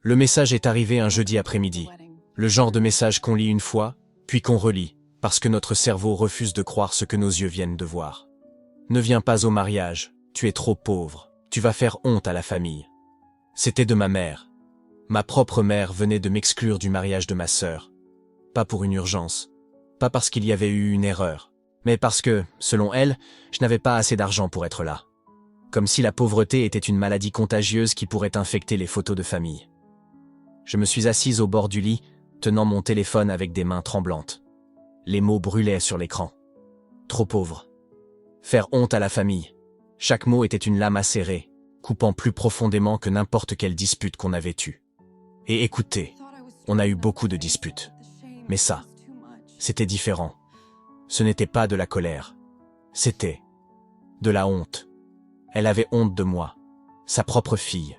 Le message est arrivé un jeudi après-midi. Le genre de message qu'on lit une fois, puis qu'on relit, parce que notre cerveau refuse de croire ce que nos yeux viennent de voir. Ne viens pas au mariage, tu es trop pauvre, tu vas faire honte à la famille. C'était de ma mère. Ma propre mère venait de m'exclure du mariage de ma sœur. Pas pour une urgence, pas parce qu'il y avait eu une erreur, mais parce que, selon elle, je n'avais pas assez d'argent pour être là. Comme si la pauvreté était une maladie contagieuse qui pourrait infecter les photos de famille. Je me suis assise au bord du lit, tenant mon téléphone avec des mains tremblantes. Les mots brûlaient sur l'écran. Trop pauvre. Faire honte à la famille. Chaque mot était une lame acérée, coupant plus profondément que n'importe quelle dispute qu'on avait eue. Et écoutez, on a eu beaucoup de disputes. Mais ça, c'était différent. Ce n'était pas de la colère. C'était de la honte. Elle avait honte de moi, sa propre fille,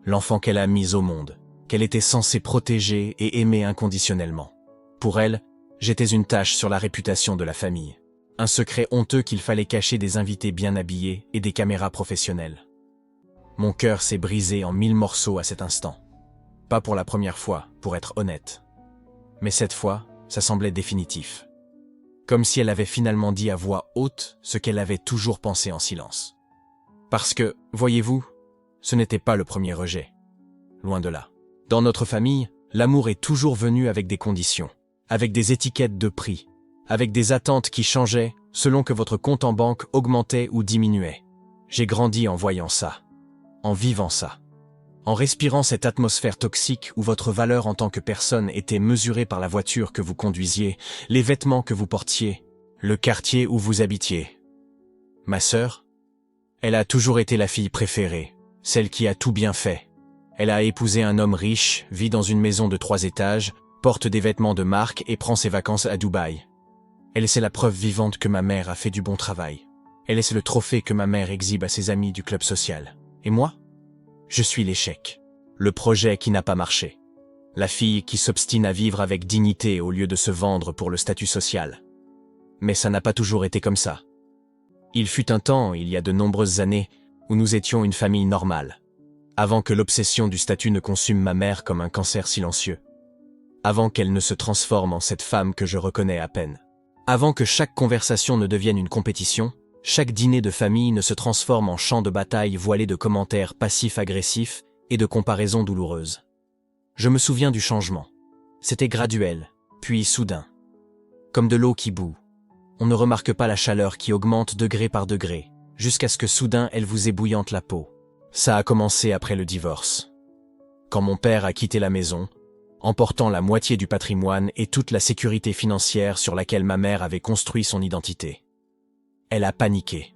l'enfant qu'elle a mis au monde, qu'elle était censée protéger et aimer inconditionnellement. Pour elle, j'étais une tache sur la réputation de la famille. Un secret honteux qu'il fallait cacher des invités bien habillés et des caméras professionnelles. Mon cœur s'est brisé en 1000 morceaux à cet instant. Pas pour la première fois, pour être honnête. Mais cette fois, ça semblait définitif. Comme si elle avait finalement dit à voix haute ce qu'elle avait toujours pensé en silence. Parce que, voyez-vous, ce n'était pas le premier rejet. Loin de là. Dans notre famille, l'amour est toujours venu avec des conditions, avec des étiquettes de prix, avec des attentes qui changeaient selon que votre compte en banque augmentait ou diminuait. J'ai grandi en voyant ça, en vivant ça, en respirant cette atmosphère toxique où votre valeur en tant que personne était mesurée par la voiture que vous conduisiez, les vêtements que vous portiez, le quartier où vous habitiez. Ma sœur, elle a toujours été la fille préférée, celle qui a tout bien fait. Elle a épousé un homme riche, vit dans une maison de 3 étages, porte des vêtements de marque et prend ses vacances à Dubaï. Elle est la preuve vivante que ma mère a fait du bon travail. Elle est le trophée que ma mère exhibe à ses amis du club social. Et moi ? Je suis l'échec. Le projet qui n'a pas marché. La fille qui s'obstine à vivre avec dignité au lieu de se vendre pour le statut social. Mais ça n'a pas toujours été comme ça. Il fut un temps, il y a de nombreuses années, où nous étions une famille normale. Avant que l'obsession du statut ne consume ma mère comme un cancer silencieux. Avant qu'elle ne se transforme en cette femme que je reconnais à peine. Avant que chaque conversation ne devienne une compétition, chaque dîner de famille ne se transforme en champ de bataille voilé de commentaires passifs-agressifs et de comparaisons douloureuses. Je me souviens du changement. C'était graduel, puis soudain. Comme de l'eau qui bout. On ne remarque pas la chaleur qui augmente degré par degré, jusqu'à ce que soudain elle vous ébouillante la peau. Ça a commencé après le divorce. Quand mon père a quitté la maison, emportant la moitié du patrimoine et toute la sécurité financière sur laquelle ma mère avait construit son identité. Elle a paniqué.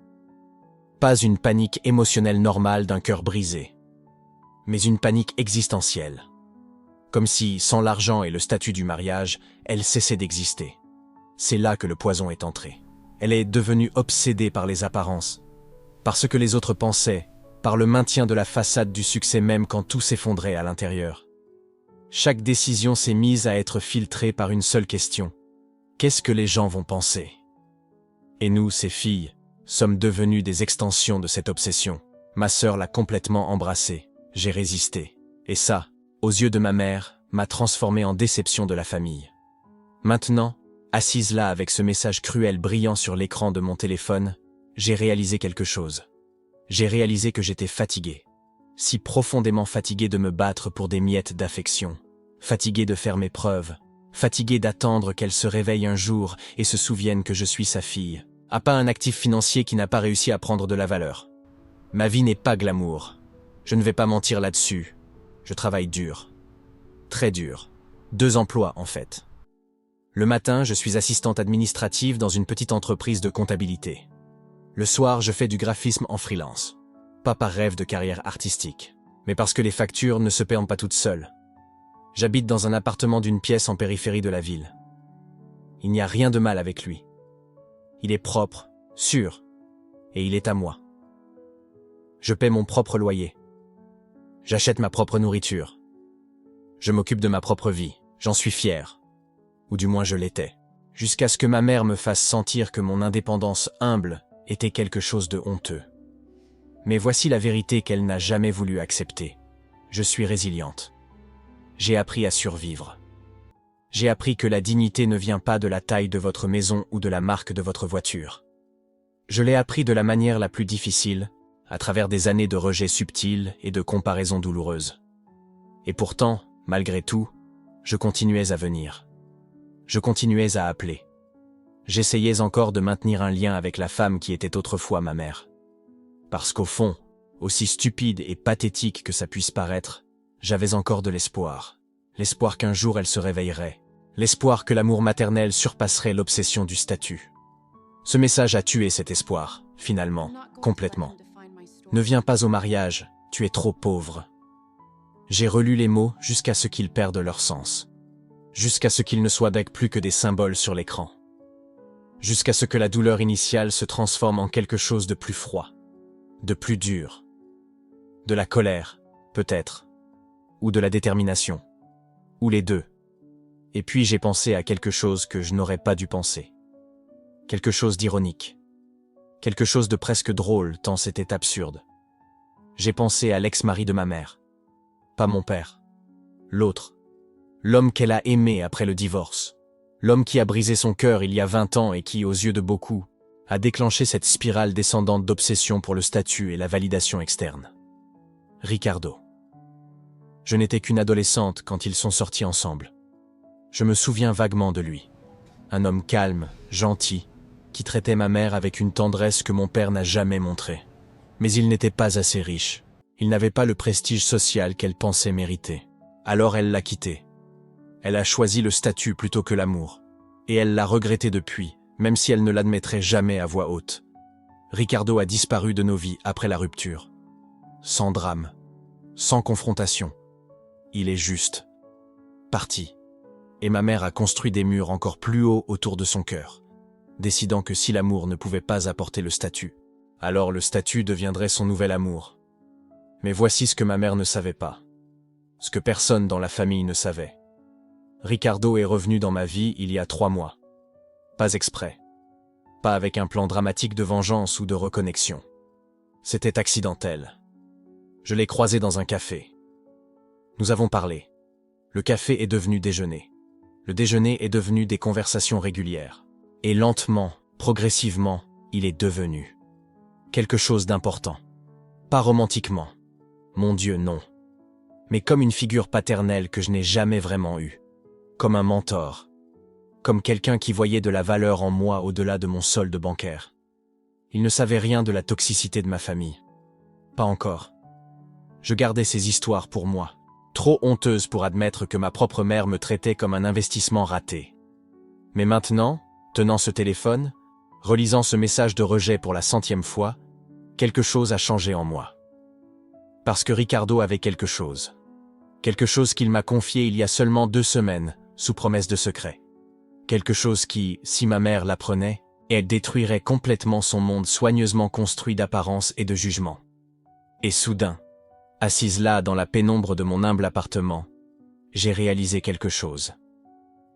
Pas une panique émotionnelle normale d'un cœur brisé, mais une panique existentielle. Comme si, sans l'argent et le statut du mariage, elle cessait d'exister. C'est là que le poison est entré. Elle est devenue obsédée par les apparences, par ce que les autres pensaient, par le maintien de la façade du succès même quand tout s'effondrait à l'intérieur. Chaque décision s'est mise à être filtrée par une seule question. Qu'est-ce que les gens vont penser ? Et nous, ces filles, sommes devenues des extensions de cette obsession. Ma sœur l'a complètement embrassée. J'ai résisté. Et ça, aux yeux de ma mère, m'a transformé en déception de la famille. Maintenant, assise là avec ce message cruel brillant sur l'écran de mon téléphone, j'ai réalisé quelque chose. J'ai réalisé que j'étais fatigué. Si profondément fatigué de me battre pour des miettes d'affection. Fatigué de faire mes preuves. Fatigué d'attendre qu'elle se réveille un jour et se souvienne que je suis sa fille. Pas un actif financier qui n'a pas réussi à prendre de la valeur. Ma vie n'est pas glamour. Je ne vais pas mentir là-dessus. Je travaille dur. Très dur. 2 emplois, en fait. Le matin, je suis assistante administrative dans une petite entreprise de comptabilité. Le soir, je fais du graphisme en freelance. Pas par rêve de carrière artistique, mais parce que les factures ne se payent pas toutes seules. J'habite dans un appartement d'une pièce en périphérie de la ville. Il n'y a rien de mal avec lui. Il est propre, sûr, et il est à moi. Je paie mon propre loyer. J'achète ma propre nourriture. Je m'occupe de ma propre vie, j'en suis fier. Ou du moins je l'étais. Jusqu'à ce que ma mère me fasse sentir que mon indépendance humble était quelque chose de honteux. Mais voici la vérité qu'elle n'a jamais voulu accepter. Je suis résiliente. J'ai appris à survivre. J'ai appris que la dignité ne vient pas de la taille de votre maison ou de la marque de votre voiture. Je l'ai appris de la manière la plus difficile, à travers des années de rejet subtil et de comparaisons douloureuses. Et pourtant, malgré tout, je continuais à venir. Je continuais à appeler. J'essayais encore de maintenir un lien avec la femme qui était autrefois ma mère. Parce qu'au fond, aussi stupide et pathétique que ça puisse paraître, j'avais encore de l'espoir. L'espoir qu'un jour elle se réveillerait. L'espoir que l'amour maternel surpasserait l'obsession du statut. Ce message a tué cet espoir, finalement, complètement. Ne viens pas au mariage, tu es trop pauvre. J'ai relu les mots jusqu'à ce qu'ils perdent leur sens. Jusqu'à ce qu'ils ne soient plus que des symboles sur l'écran. Jusqu'à ce que la douleur initiale se transforme en quelque chose de plus froid, de plus dur. De la colère, peut-être. Ou de la détermination. Ou les deux. Et puis j'ai pensé à quelque chose que je n'aurais pas dû penser. Quelque chose d'ironique. Quelque chose de presque drôle tant c'était absurde. J'ai pensé à l'ex-mari de ma mère. Pas mon père. L'autre. L'homme qu'elle a aimé après le divorce. L'homme qui a brisé son cœur il y a 20 ans et qui, aux yeux de beaucoup, a déclenché cette spirale descendante d'obsession pour le statut et la validation externe. Ricardo. Je n'étais qu'une adolescente quand ils sont sortis ensemble. Je me souviens vaguement de lui. Un homme calme, gentil, qui traitait ma mère avec une tendresse que mon père n'a jamais montrée. Mais il n'était pas assez riche. Il n'avait pas le prestige social qu'elle pensait mériter. Alors elle l'a quitté. Elle a choisi le statut plutôt que l'amour. Et elle l'a regretté depuis, même si elle ne l'admettrait jamais à voix haute. Ricardo a disparu de nos vies après la rupture. Sans drame. Sans confrontation. Il est juste parti. Et ma mère a construit des murs encore plus hauts autour de son cœur, décidant que si l'amour ne pouvait pas apporter le statut, alors le statut deviendrait son nouvel amour. Mais voici ce que ma mère ne savait pas. Ce que personne dans la famille ne savait. Ricardo est revenu dans ma vie il y a 3 mois. Pas exprès. Pas avec un plan dramatique de vengeance ou de reconnexion. C'était accidentel. Je l'ai croisé dans un café. Nous avons parlé. Le café est devenu déjeuner. Le déjeuner est devenu des conversations régulières. Et lentement, progressivement, il est devenu quelque chose d'important. Pas romantiquement. Mon Dieu, non. Mais comme une figure paternelle que je n'ai jamais vraiment eue. Comme un mentor. Comme quelqu'un qui voyait de la valeur en moi au-delà de mon solde bancaire. Il ne savait rien de la toxicité de ma famille. Pas encore. Je gardais ces histoires pour moi. Trop honteuse pour admettre que ma propre mère me traitait comme un investissement raté. Mais maintenant, tenant ce téléphone, relisant ce message de rejet pour la 100e fois, quelque chose a changé en moi. Parce que Ricardo avait quelque chose. Quelque chose qu'il m'a confié il y a seulement 2 semaines, sous promesse de secret. Quelque chose qui, si ma mère l'apprenait, elle détruirait complètement son monde soigneusement construit d'apparence et de jugement. Et soudain, assise là dans la pénombre de mon humble appartement, j'ai réalisé quelque chose.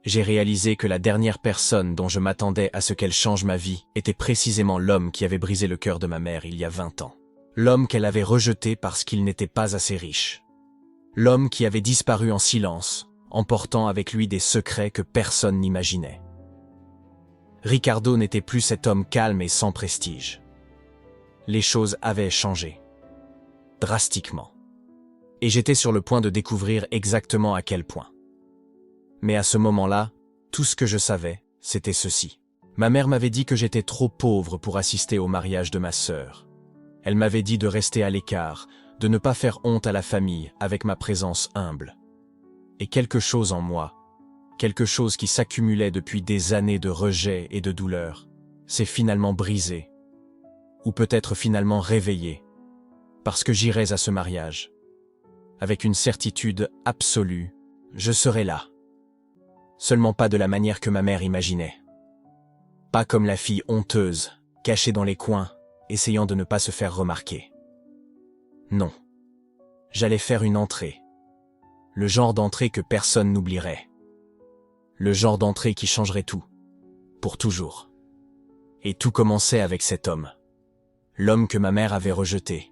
J'ai réalisé que la dernière personne dont je m'attendais à ce qu'elle change ma vie était précisément l'homme qui avait brisé le cœur de ma mère il y a 20 ans. L'homme qu'elle avait rejeté parce qu'il n'était pas assez riche. L'homme qui avait disparu en silence, emportant avec lui des secrets que personne n'imaginait. Ricardo n'était plus cet homme calme et sans prestige. Les choses avaient changé. Drastiquement. Et j'étais sur le point de découvrir exactement à quel point. Mais à ce moment-là, tout ce que je savais, c'était ceci. Ma mère m'avait dit que j'étais trop pauvre pour assister au mariage de ma sœur. Elle m'avait dit de rester à l'écart, de ne pas faire honte à la famille avec ma présence humble. Et quelque chose en moi, quelque chose qui s'accumulait depuis des années de rejet et de douleur, s'est finalement brisé. Ou peut-être finalement réveillé. Parce que j'irais à ce mariage. Avec une certitude absolue, je serais là. Seulement pas de la manière que ma mère imaginait. Pas comme la fille honteuse, cachée dans les coins, essayant de ne pas se faire remarquer. Non. J'allais faire une entrée. Le genre d'entrée que personne n'oublierait. Le genre d'entrée qui changerait tout. Pour toujours. Et tout commençait avec cet homme. L'homme que ma mère avait rejeté.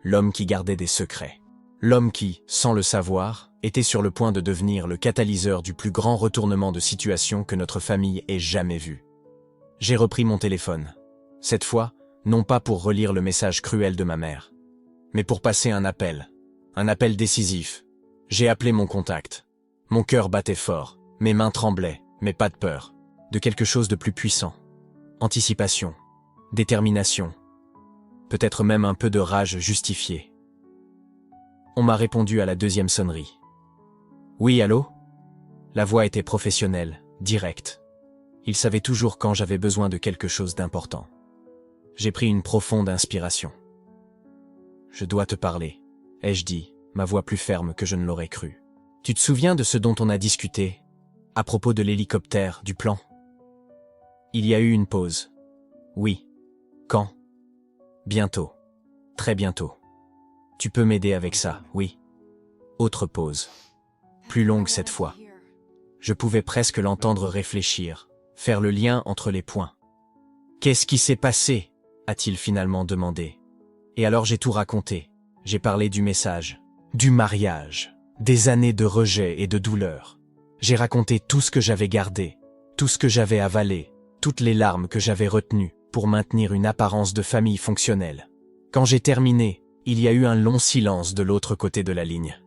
L'homme qui gardait des secrets. L'homme qui, sans le savoir, était sur le point de devenir le catalyseur du plus grand retournement de situation que notre famille ait jamais vu. J'ai repris mon téléphone. Cette fois, non pas pour relire le message cruel de ma mère, mais pour passer un appel décisif. J'ai appelé mon contact. Mon cœur battait fort, mes mains tremblaient, mais pas de peur, de quelque chose de plus puissant. Anticipation, détermination, peut-être même un peu de rage justifiée. On m'a répondu à la deuxième sonnerie. Oui, allô? La voix était professionnelle, directe. Il savait toujours quand j'avais besoin de quelque chose d'important. J'ai pris une profonde inspiration. Je dois te parler, ai-je dit, ma voix plus ferme que je ne l'aurais cru. Tu te souviens de ce dont on a discuté, à propos de l'hélicoptère, du plan? Il y a eu une pause. Oui. Quand? Bientôt. Très bientôt. Tu peux m'aider avec ça, oui. Autre pause. Plus longue cette fois. Je pouvais presque l'entendre réfléchir, faire le lien entre les points. Qu'est-ce qui s'est passé? A-t-il finalement demandé. Et alors j'ai tout raconté. J'ai parlé du message, du mariage, des années de rejet et de douleur. J'ai raconté tout ce que j'avais gardé, tout ce que j'avais avalé, toutes les larmes que j'avais retenues pour maintenir une apparence de famille fonctionnelle. Quand j'ai terminé, il y a eu un long silence de l'autre côté de la ligne.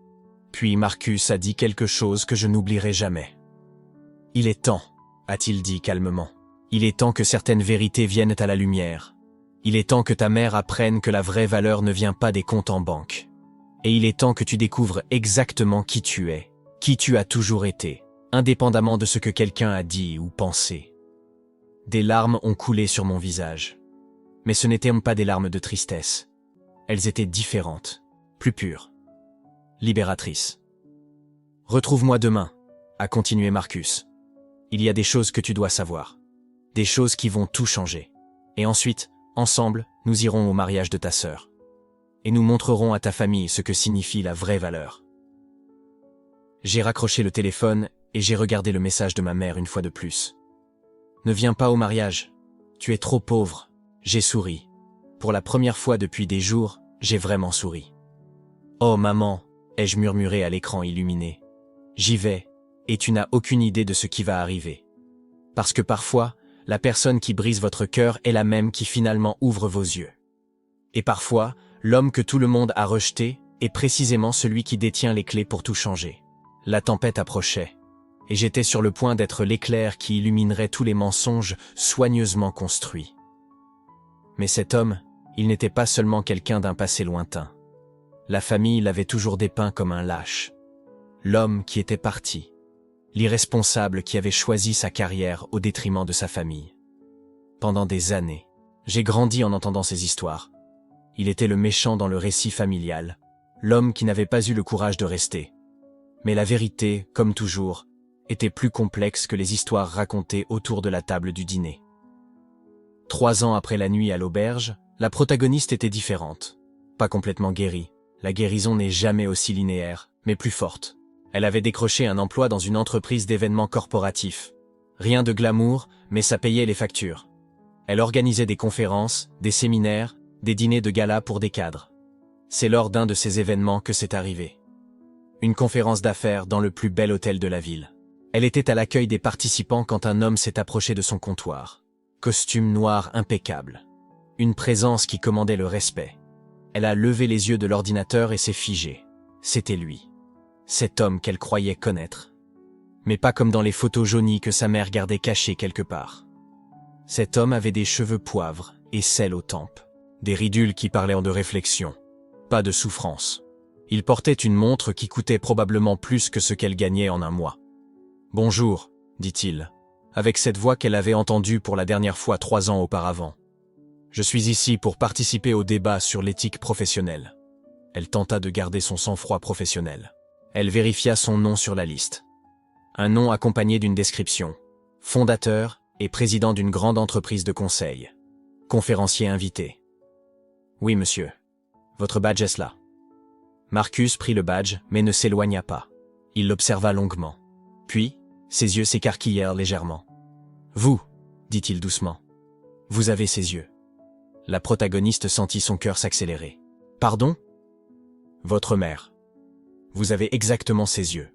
Puis Marcus a dit quelque chose que je n'oublierai jamais. « Il est temps », a-t-il dit calmement. « Il est temps que certaines vérités viennent à la lumière. Il est temps que ta mère apprenne que la vraie valeur ne vient pas des comptes en banque. Et il est temps que tu découvres exactement qui tu es, qui tu as toujours été, indépendamment de ce que quelqu'un a dit ou pensé. » Des larmes ont coulé sur mon visage. Mais ce n'étaient pas des larmes de tristesse. Elles étaient différentes, plus pures, libératrices. « Retrouve-moi demain », a continué Marcus. « Il y a des choses que tu dois savoir, des choses qui vont tout changer. Et ensuite, ensemble, nous irons au mariage de ta sœur. Et nous montrerons à ta famille ce que signifie la vraie valeur. » J'ai raccroché le téléphone et j'ai regardé le message de ma mère une fois de plus. « Ne viens pas au mariage. Tu es trop pauvre. » J'ai souri. Pour la première fois depuis des jours, j'ai vraiment souri. « Oh maman !» ai-je murmuré à l'écran illuminé. « J'y vais, et tu n'as aucune idée de ce qui va arriver. Parce que parfois, la personne qui brise votre cœur est la même qui finalement ouvre vos yeux. Et parfois, l'homme que tout le monde a rejeté est précisément celui qui détient les clés pour tout changer. » La tempête approchait, et j'étais sur le point d'être l'éclair qui illuminerait tous les mensonges soigneusement construits. Mais cet homme, il n'était pas seulement quelqu'un d'un passé lointain. La famille l'avait toujours dépeint comme un lâche. L'homme qui était parti. L'irresponsable qui avait choisi sa carrière au détriment de sa famille. Pendant des années, j'ai grandi en entendant ces histoires. Il était le méchant dans le récit familial, l'homme qui n'avait pas eu le courage de rester. Mais la vérité, comme toujours, était plus complexe que les histoires racontées autour de la table du dîner. 3 ans après la nuit à l'auberge, la protagoniste était différente. Pas complètement guérie. La guérison n'est jamais aussi linéaire, mais plus forte. Elle avait décroché un emploi dans une entreprise d'événements corporatifs. Rien de glamour, mais ça payait les factures. Elle organisait des conférences, des séminaires, des dîners de gala pour des cadres. C'est lors d'un de ces événements que c'est arrivé. Une conférence d'affaires dans le plus bel hôtel de la ville. Elle était à l'accueil des participants quand un homme s'est approché de son comptoir. Costume noir impeccable. Une présence qui commandait le respect. Elle a levé les yeux de l'ordinateur et s'est figée. C'était lui. Cet homme qu'elle croyait connaître. Mais pas comme dans les photos jaunies que sa mère gardait cachées quelque part. Cet homme avait des cheveux poivre et sel aux tempes. Des ridules qui parlaient de réflexion. Pas de souffrance. Il portait une montre qui coûtait probablement plus que ce qu'elle gagnait en un mois. « Bonjour », dit-il, avec cette voix qu'elle avait entendue pour la dernière fois 3 ans auparavant. « Je suis ici pour participer au débat sur l'éthique professionnelle. » Elle tenta de garder son sang-froid professionnel. Elle vérifia son nom sur la liste. Un nom accompagné d'une description. Fondateur et président d'une grande entreprise de conseil. Conférencier invité. « Oui, monsieur. Votre badge est là. » Marcus prit le badge, mais ne s'éloigna pas. Il l'observa longuement. Puis, ses yeux s'écarquillèrent légèrement. « Vous, » dit-il doucement. « Vous avez ses yeux. » La protagoniste sentit son cœur s'accélérer. « Pardon ? » « Votre mère. » Vous avez exactement ses yeux.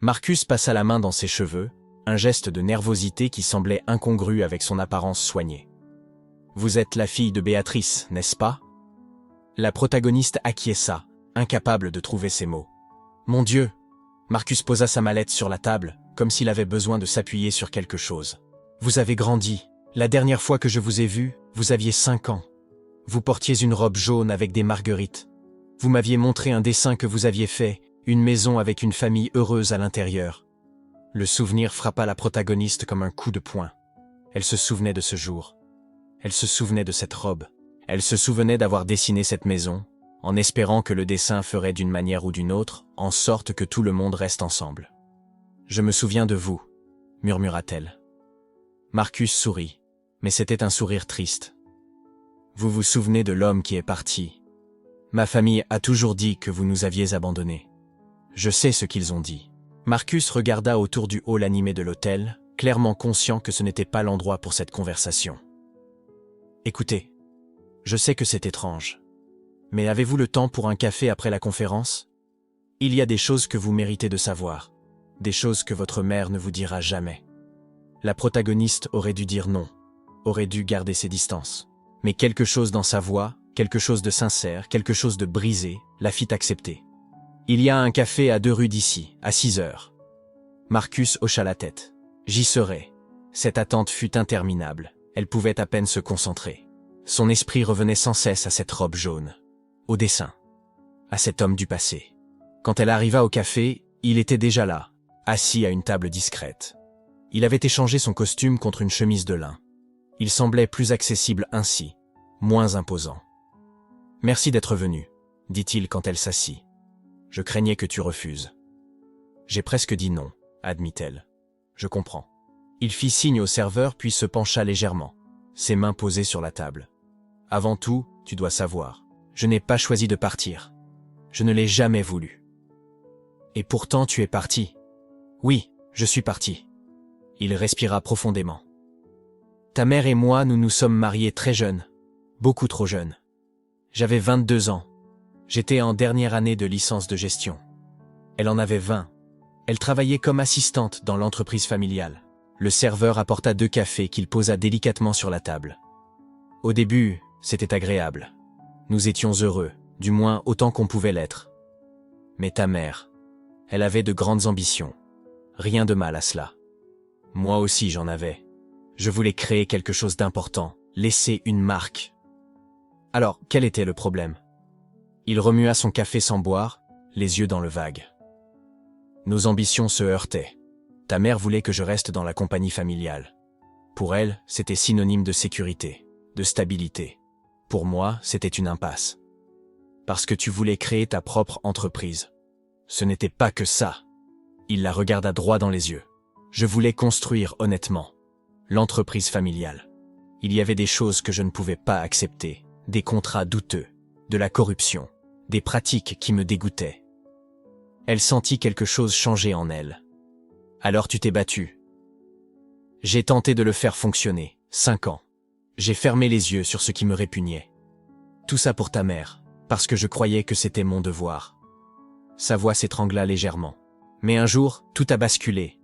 Marcus passa la main dans ses cheveux, un geste de nervosité qui semblait incongru avec son apparence soignée. Vous êtes la fille de Béatrice, n'est-ce pas? La protagoniste acquiesça, incapable de trouver ses mots. Mon Dieu! Marcus posa sa mallette sur la table, comme s'il avait besoin de s'appuyer sur quelque chose. Vous avez grandi. La dernière fois que je vous ai vu, vous aviez 5 ans. Vous portiez une robe jaune avec des marguerites. Vous m'aviez montré un dessin que vous aviez fait, une maison avec une famille heureuse à l'intérieur. Le souvenir frappa la protagoniste comme un coup de poing. Elle se souvenait de ce jour. Elle se souvenait de cette robe. Elle se souvenait d'avoir dessiné cette maison, en espérant que le dessin ferait d'une manière ou d'une autre, en sorte que tout le monde reste ensemble. « Je me souviens de vous », murmura-t-elle. Marcus sourit, mais c'était un sourire triste. « Vous vous souvenez de l'homme qui est parti. Ma famille a toujours dit que vous nous aviez abandonnés. Je sais ce qu'ils ont dit. » Marcus regarda autour du hall animé de l'hôtel, clairement conscient que ce n'était pas l'endroit pour cette conversation. « Écoutez, je sais que c'est étrange. Mais avez-vous le temps pour un café après la conférence? Il y a des choses que vous méritez de savoir, des choses que votre mère ne vous dira jamais. » La protagoniste aurait dû dire non, aurait dû garder ses distances. Mais quelque chose dans sa voix, quelque chose de sincère, quelque chose de brisé, la fit accepter. « Il y a un café à 2 rues d'ici, à 6 heures. » Marcus hocha la tête. « J'y serai. » Cette attente fut interminable. Elle pouvait à peine se concentrer. Son esprit revenait sans cesse à cette robe jaune, au dessin, à cet homme du passé. Quand elle arriva au café, il était déjà là, assis à une table discrète. Il avait échangé son costume contre une chemise de lin. Il semblait plus accessible ainsi, moins imposant. « Merci d'être venu, » dit-il quand elle s'assit. « Je craignais que tu refuses. »« J'ai presque dit non, » admit-elle. « Je comprends. » Il fit signe au serveur puis se pencha légèrement, ses mains posées sur la table. « Avant tout, tu dois savoir, je n'ai pas choisi de partir. Je ne l'ai jamais voulu. »« Et pourtant tu es parti. »« Oui, je suis parti. » Il respira profondément. « Ta mère et moi, nous nous sommes mariés très jeunes, beaucoup trop jeunes. J'avais 22 ans. J'étais en dernière année de licence de gestion. Elle en avait 20. Elle travaillait comme assistante dans l'entreprise familiale. » Le serveur apporta 2 cafés qu'il posa délicatement sur la table. Au début, c'était agréable. Nous étions heureux, du moins autant qu'on pouvait l'être. Mais ta mère, elle avait de grandes ambitions. Rien de mal à cela. Moi aussi j'en avais. Je voulais créer quelque chose d'important, laisser une marque. Alors, quel était le problème? Il remua son café sans boire, les yeux dans le vague. Nos ambitions se heurtaient. Ta mère voulait que je reste dans la compagnie familiale. Pour elle, c'était synonyme de sécurité, de stabilité. Pour moi, c'était une impasse. Parce que tu voulais créer ta propre entreprise. Ce n'était pas que ça. Il la regarda droit dans les yeux. Je voulais construire honnêtement l'entreprise familiale. Il y avait des choses que je ne pouvais pas accepter, des contrats douteux, de la corruption, des pratiques qui me dégoûtaient. Elle sentit quelque chose changer en elle. Alors tu t'es battu. J'ai tenté de le faire fonctionner, 5 ans. J'ai fermé les yeux sur ce qui me répugnait. Tout ça pour ta mère, parce que je croyais que c'était mon devoir. Sa voix s'étrangla légèrement. Mais un jour, tout a basculé.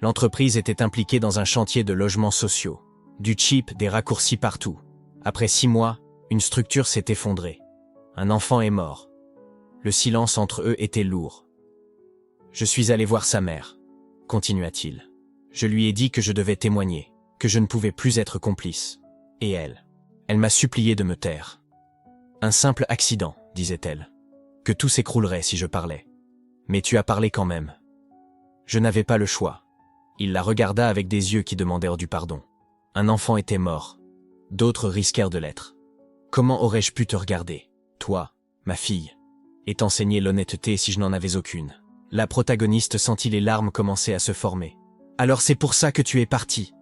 L'entreprise était impliquée dans un chantier de logements sociaux. Du cheap, des raccourcis partout. Après 6 mois, une structure s'est effondrée. Un enfant est mort. Le silence entre eux était lourd. Je suis allé voir sa mère. Continua-t-il. Je lui ai dit que je devais témoigner, que je ne pouvais plus être complice. Et elle m'a supplié de me taire. Un simple accident, disait-elle. Que tout s'écroulerait si je parlais. Mais tu as parlé quand même. Je n'avais pas le choix. Il la regarda avec des yeux qui demandèrent du pardon. Un enfant était mort. D'autres risquèrent de l'être. Comment aurais-je pu te regarder, toi, ma fille, et t'enseigner l'honnêteté si je n'en avais aucune? La protagoniste sentit les larmes commencer à se former. Alors c'est pour ça que tu es parti.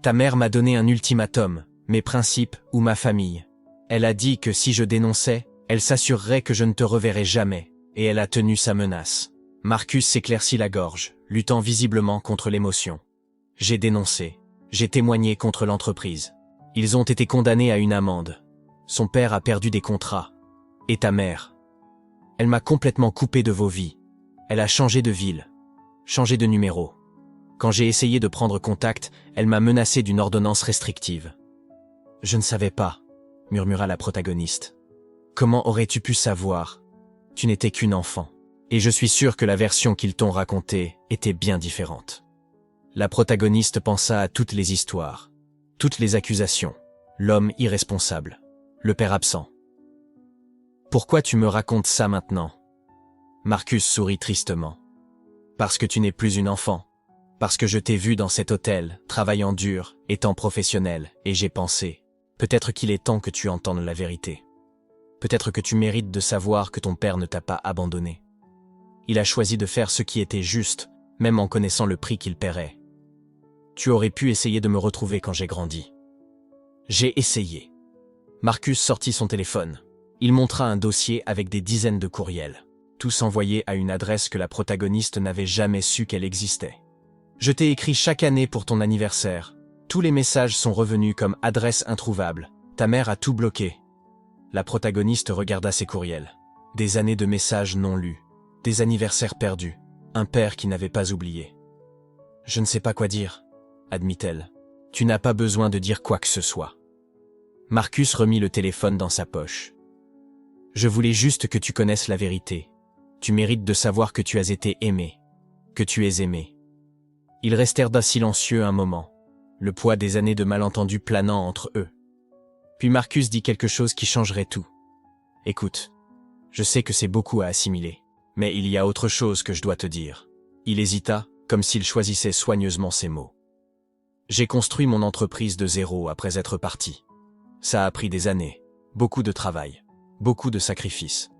Ta mère m'a donné un ultimatum, mes principes ou ma famille. Elle a dit que si je dénonçais, elle s'assurerait que je ne te reverrais jamais, et elle a tenu sa menace. Marcus s'éclaircit la gorge, luttant visiblement contre l'émotion. J'ai dénoncé, j'ai témoigné contre l'entreprise. Ils ont été condamnés à une amende. Son père a perdu des contrats. Et ta mère? Elle m'a complètement coupé de vos vies. Elle a changé de ville, changé de numéro. Quand j'ai essayé de prendre contact, elle m'a menacé d'une ordonnance restrictive. Je ne savais pas, murmura la protagoniste. Comment aurais-tu pu savoir? Tu n'étais qu'une enfant. Et je suis sûr que la version qu'ils t'ont racontée était bien différente. La protagoniste pensa à toutes les histoires, toutes les accusations, l'homme irresponsable, le père absent. Pourquoi tu me racontes ça maintenant? Marcus sourit tristement. Parce que tu n'es plus une enfant. Parce que je t'ai vu dans cet hôtel, travaillant dur, étant professionnel, et j'ai pensé, peut-être qu'il est temps que tu entendes la vérité. Peut-être que tu mérites de savoir que ton père ne t'a pas abandonné. Il a choisi de faire ce qui était juste, même en connaissant le prix qu'il paierait. Tu aurais pu essayer de me retrouver quand j'ai grandi. J'ai essayé. Marcus sortit son téléphone. Il montra un dossier avec des dizaines de courriels, tous envoyés à une adresse que la protagoniste n'avait jamais su qu'elle existait. Je t'ai écrit chaque année pour ton anniversaire. Tous les messages sont revenus comme adresse introuvable. Ta mère a tout bloqué. La protagoniste regarda ses courriels. Des années de messages non lus. Des anniversaires perdus. Un père qui n'avait pas oublié. Je ne sais pas quoi dire, admit-elle. Tu n'as pas besoin de dire quoi que ce soit. Marcus remit le téléphone dans sa poche. Je voulais juste que tu connaisses la vérité. Tu mérites de savoir que tu as été aimé. Que tu es aimé. Ils restèrent silencieux un moment, le poids des années de malentendus planant entre eux. Puis Marcus dit quelque chose qui changerait tout. Écoute, je sais que c'est beaucoup à assimiler, mais il y a autre chose que je dois te dire. Il hésita, comme s'il choisissait soigneusement ses mots. J'ai construit mon entreprise de zéro après être parti. Ça a pris des années, beaucoup de travail, beaucoup de sacrifices.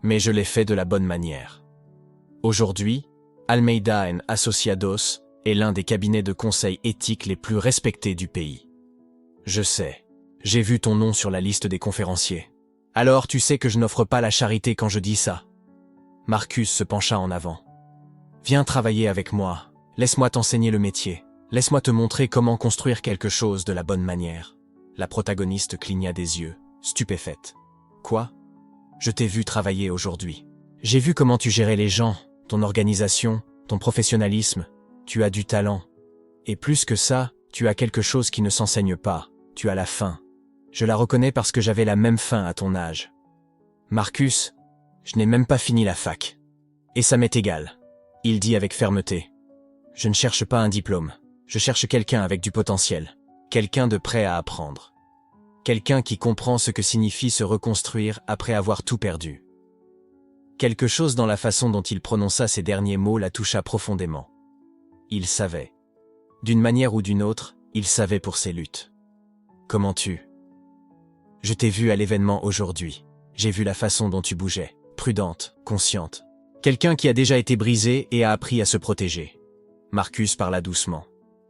Mais je l'ai fait de la bonne manière. Aujourd'hui, Almeida & Associados est l'un des cabinets de conseil éthique les plus respectés du pays. Je sais, j'ai vu ton nom sur la liste des conférenciers. Alors tu sais que je n'offre pas la charité quand je dis ça. Marcus se pencha en avant. Viens travailler avec moi, laisse-moi t'enseigner le métier, laisse-moi te montrer comment construire quelque chose de la bonne manière. La protagoniste cligna des yeux, stupéfaite. Quoi? Je t'ai vu travailler aujourd'hui. J'ai vu comment tu gérais les gens, ton organisation, ton professionnalisme. Tu as du talent. Et plus que ça, tu as quelque chose qui ne s'enseigne pas. Tu as la faim. Je la reconnais parce que j'avais la même faim à ton âge. Marcus, je n'ai même pas fini la fac. Et ça m'est égal. Il dit avec fermeté. Je ne cherche pas un diplôme. Je cherche quelqu'un avec du potentiel. Quelqu'un de prêt à apprendre. Quelqu'un qui comprend ce que signifie se reconstruire après avoir tout perdu. Quelque chose dans la façon dont il prononça ces derniers mots la toucha profondément. Il savait. D'une manière ou d'une autre, il savait pour ses luttes. Comment tu? Je t'ai vu à l'événement aujourd'hui. J'ai vu la façon dont tu bougeais, prudente, consciente. Quelqu'un qui a déjà été brisé et a appris à se protéger. Marcus parla doucement.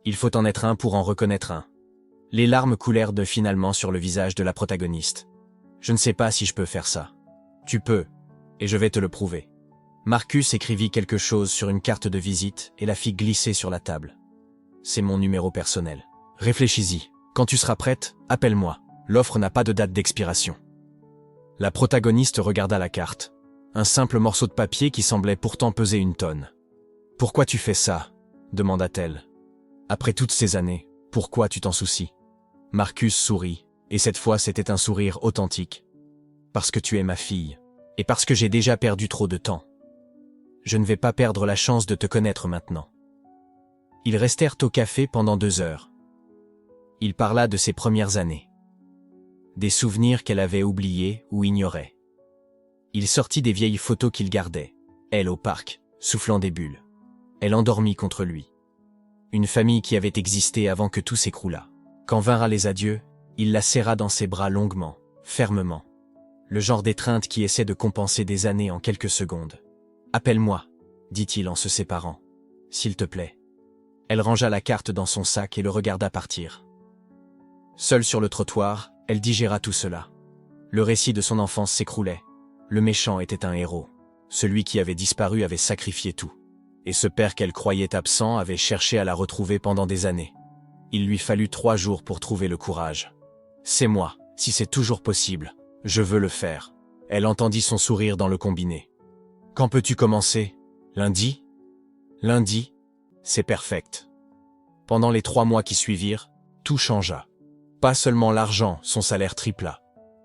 Il faut en être un pour en reconnaître un. Les larmes coulèrent finalement sur le visage de la protagoniste. Je ne sais pas si je peux faire ça. Tu peux, et je vais te le prouver. Marcus écrivit quelque chose sur une carte de visite et la fit glisser sur la table. C'est mon numéro personnel. Réfléchis-y. Quand tu seras prête, appelle-moi. L'offre n'a pas de date d'expiration. La protagoniste regarda la carte. Un simple morceau de papier qui semblait pourtant peser une tonne. « Pourquoi tu fais ça ?» demanda-t-elle. « Après toutes ces années, pourquoi tu t'en soucies ?» Marcus sourit, et cette fois c'était un sourire authentique. « Parce que tu es ma fille, et parce que j'ai déjà perdu trop de temps. Je ne vais pas perdre la chance de te connaître maintenant. » Ils restèrent au café pendant 2 heures. Il parla de ses premières années. Des souvenirs qu'elle avait oubliés ou ignorait. Il sortit des vieilles photos qu'il gardait, elle au parc, soufflant des bulles. Elle endormit contre lui. Une famille qui avait existé avant que tout s'écroulât. Quand vinrent les adieux, il la serra dans ses bras longuement, fermement. Le genre d'étreinte qui essaie de compenser des années en quelques secondes. « Appelle-moi » dit-il en se séparant. « S'il te plaît. » Elle rangea la carte dans son sac et le regarda partir. Seule sur le trottoir, elle digéra tout cela. Le récit de son enfance s'écroulait. Le méchant était un héros. Celui qui avait disparu avait sacrifié tout. Et ce père qu'elle croyait absent avait cherché à la retrouver pendant des années. Il lui fallut 3 jours pour trouver le courage. « C'est moi, si c'est toujours possible. Je veux le faire. » Elle entendit son sourire dans le combiné. Quand peux-tu commencer? Lundi? Lundi? C'est perfect. Pendant les 3 mois qui suivirent, tout changea. Pas seulement l'argent, son salaire tripla.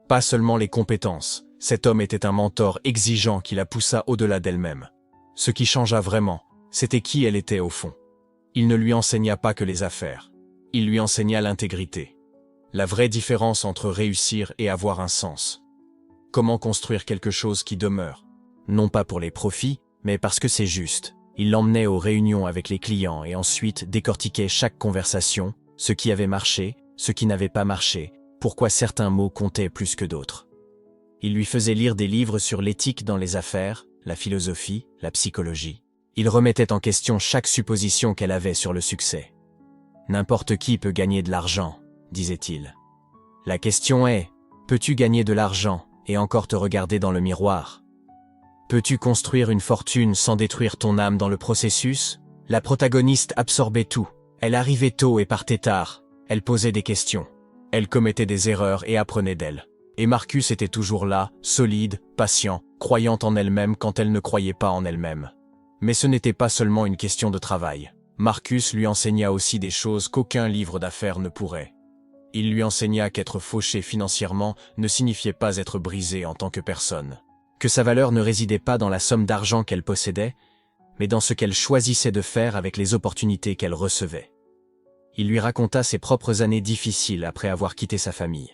Pas seulement les compétences, cet homme était un mentor exigeant qui la poussa au-delà d'elle-même. Ce qui changea vraiment, c'était qui elle était au fond. Il ne lui enseigna pas que les affaires. Il lui enseigna l'intégrité. La vraie différence entre réussir et avoir un sens. Comment construire quelque chose qui demeure. Non pas pour les profits, mais parce que c'est juste. Il l'emmenait aux réunions avec les clients et ensuite décortiquait chaque conversation, ce qui avait marché, ce qui n'avait pas marché, pourquoi certains mots comptaient plus que d'autres. Il lui faisait lire des livres sur l'éthique dans les affaires, la philosophie, la psychologie. Il remettait en question chaque supposition qu'elle avait sur le succès. N'importe qui peut gagner de l'argent, disait-il. La question est, peux-tu gagner de l'argent et encore te regarder dans le miroir? Peux-tu construire une fortune sans détruire ton âme dans le processus? La protagoniste absorbait tout. Elle arrivait tôt et partait tard. Elle posait des questions. Elle commettait des erreurs et apprenait d'elles. Et Marcus était toujours là, solide, patient, croyant en elle-même quand elle ne croyait pas en elle-même. Mais ce n'était pas seulement une question de travail. Marcus lui enseigna aussi des choses qu'aucun livre d'affaires ne pourrait. Il lui enseigna qu'être fauché financièrement ne signifiait pas être brisé en tant que personne. Que sa valeur ne résidait pas dans la somme d'argent qu'elle possédait, mais dans ce qu'elle choisissait de faire avec les opportunités qu'elle recevait. Il lui raconta ses propres années difficiles après avoir quitté sa famille.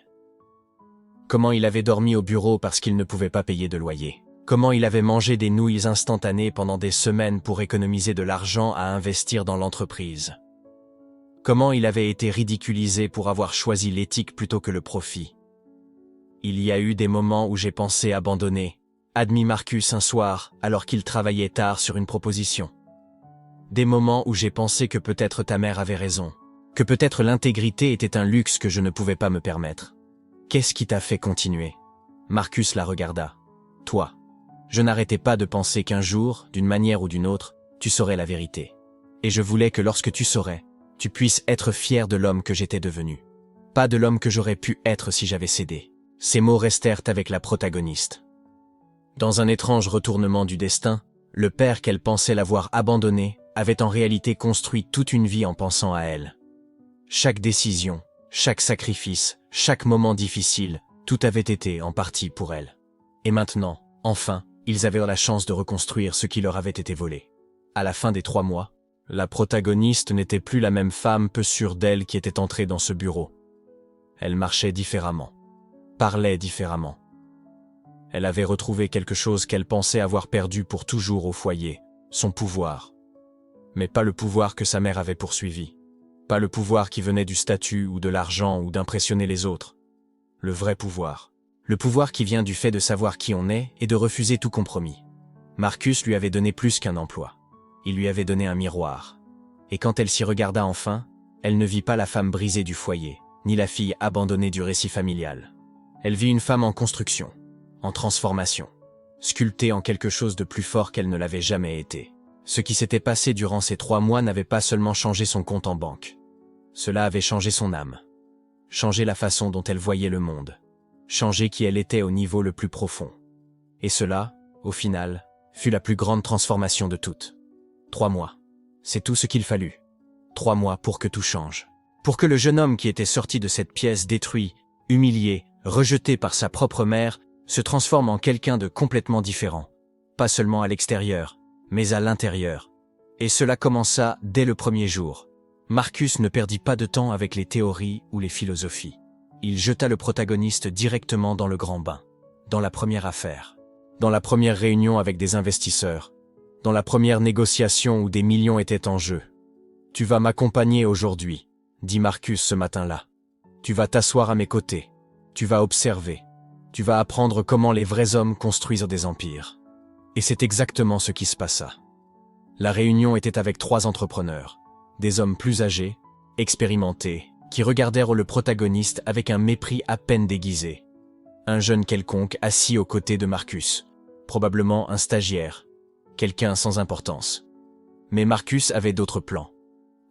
Comment il avait dormi au bureau parce qu'il ne pouvait pas payer de loyer. Comment il avait mangé des nouilles instantanées pendant des semaines pour économiser de l'argent à investir dans l'entreprise. Comment il avait été ridiculisé pour avoir choisi l'éthique plutôt que le profit. Il y a eu des moments où j'ai pensé abandonner, admit Marcus un soir alors qu'il travaillait tard sur une proposition. Des moments où j'ai pensé que peut-être ta mère avait raison, que peut-être l'intégrité était un luxe que je ne pouvais pas me permettre. Qu'est-ce qui t'a fait continuer? Marcus la regarda. Toi. Je n'arrêtais pas de penser qu'un jour, d'une manière ou d'une autre, tu saurais la vérité. Et je voulais que lorsque tu saurais, tu puisses être fier de l'homme que j'étais devenu. Pas de l'homme que j'aurais pu être si j'avais cédé. Ces mots restèrent avec la protagoniste. Dans un étrange retournement du destin, le père qu'elle pensait l'avoir abandonné avait en réalité construit toute une vie en pensant à elle. Chaque décision, chaque sacrifice, chaque moment difficile, tout avait été en partie pour elle. Et maintenant, enfin, ils avaient la chance de reconstruire ce qui leur avait été volé. À la fin des 3 mois, la protagoniste n'était plus la même femme peu sûre d'elle qui était entrée dans ce bureau. Elle marchait différemment, parlait différemment. Elle avait retrouvé quelque chose qu'elle pensait avoir perdu pour toujours au foyer, son pouvoir. Mais pas le pouvoir que sa mère avait poursuivi. Pas le pouvoir qui venait du statut ou de l'argent ou d'impressionner les autres. Le vrai pouvoir. Le pouvoir qui vient du fait de savoir qui on est et de refuser tout compromis. Marcus lui avait donné plus qu'un emploi. Il lui avait donné un miroir. Et quand elle s'y regarda enfin, elle ne vit pas la femme brisée du foyer, ni la fille abandonnée du récit familial. Elle vit une femme en construction, en transformation, sculptée en quelque chose de plus fort qu'elle ne l'avait jamais été. Ce qui s'était passé durant ces 3 mois n'avait pas seulement changé son compte en banque. Cela avait changé son âme. Changé la façon dont elle voyait le monde. Changé qui elle était au niveau le plus profond. Et cela, au final, fut la plus grande transformation de toutes. 3 mois. C'est tout ce qu'il fallut. 3 mois pour que tout change. Pour que le jeune homme qui était sorti de cette pièce détruit, humilié, rejeté par sa propre mère, se transforme en quelqu'un de complètement différent. Pas seulement à l'extérieur, mais à l'intérieur. Et cela commença dès le premier jour. Marcus ne perdit pas de temps avec les théories ou les philosophies. Il jeta le protagoniste directement dans le grand bain. Dans la première affaire. Dans la première réunion avec des investisseurs. Dans la première négociation où des millions étaient en jeu. « Tu vas m'accompagner aujourd'hui », dit Marcus ce matin-là. « Tu vas t'asseoir à mes côtés. Tu vas observer. Tu vas apprendre comment les vrais hommes construisent des empires. » Et c'est exactement ce qui se passa. La réunion était avec 3 entrepreneurs. Des hommes plus âgés, expérimentés, qui regardèrent le protagoniste avec un mépris à peine déguisé. Un jeune quelconque assis aux côtés de Marcus. Probablement un stagiaire. Quelqu'un sans importance. Mais Marcus avait d'autres plans.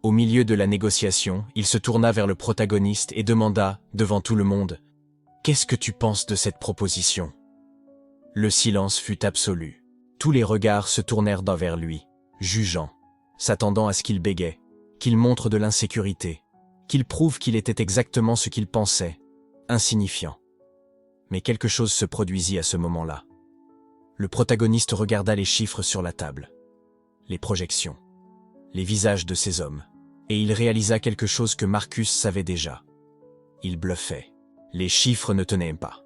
Au milieu de la négociation, il se tourna vers le protagoniste et demanda, devant tout le monde, « Qu'est-ce que tu penses de cette proposition ?» Le silence fut absolu. Tous les regards se tournèrent vers lui, jugeant, s'attendant à ce qu'il bégaye, qu'il montre de l'insécurité, qu'il prouve qu'il était exactement ce qu'il pensait, insignifiant. Mais quelque chose se produisit à ce moment-là. Le protagoniste regarda les chiffres sur la table, les projections, les visages de ces hommes, et il réalisa quelque chose que Marcus savait déjà. Il bluffait. Les chiffres ne tenaient pas.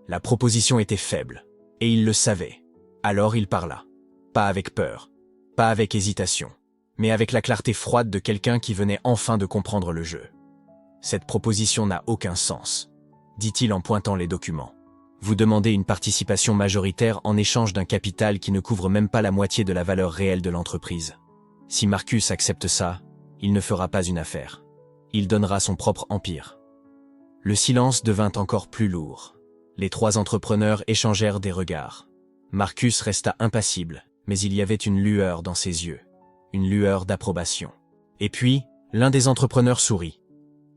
La proposition était faible, et il le savait. Alors il parla. Pas avec peur, pas avec hésitation, mais avec la clarté froide de quelqu'un qui venait enfin de comprendre le jeu. Cette proposition n'a aucun sens, dit-il en pointant les documents. Vous demandez une participation majoritaire en échange d'un capital qui ne couvre même pas la moitié de la valeur réelle de l'entreprise. Si Marcus accepte ça, il ne fera pas une affaire. Il donnera son propre empire. Le silence devint encore plus lourd. Les trois entrepreneurs échangèrent des regards. Marcus resta impassible, mais il y avait une lueur dans ses yeux, une lueur d'approbation. Et puis, l'un des entrepreneurs sourit.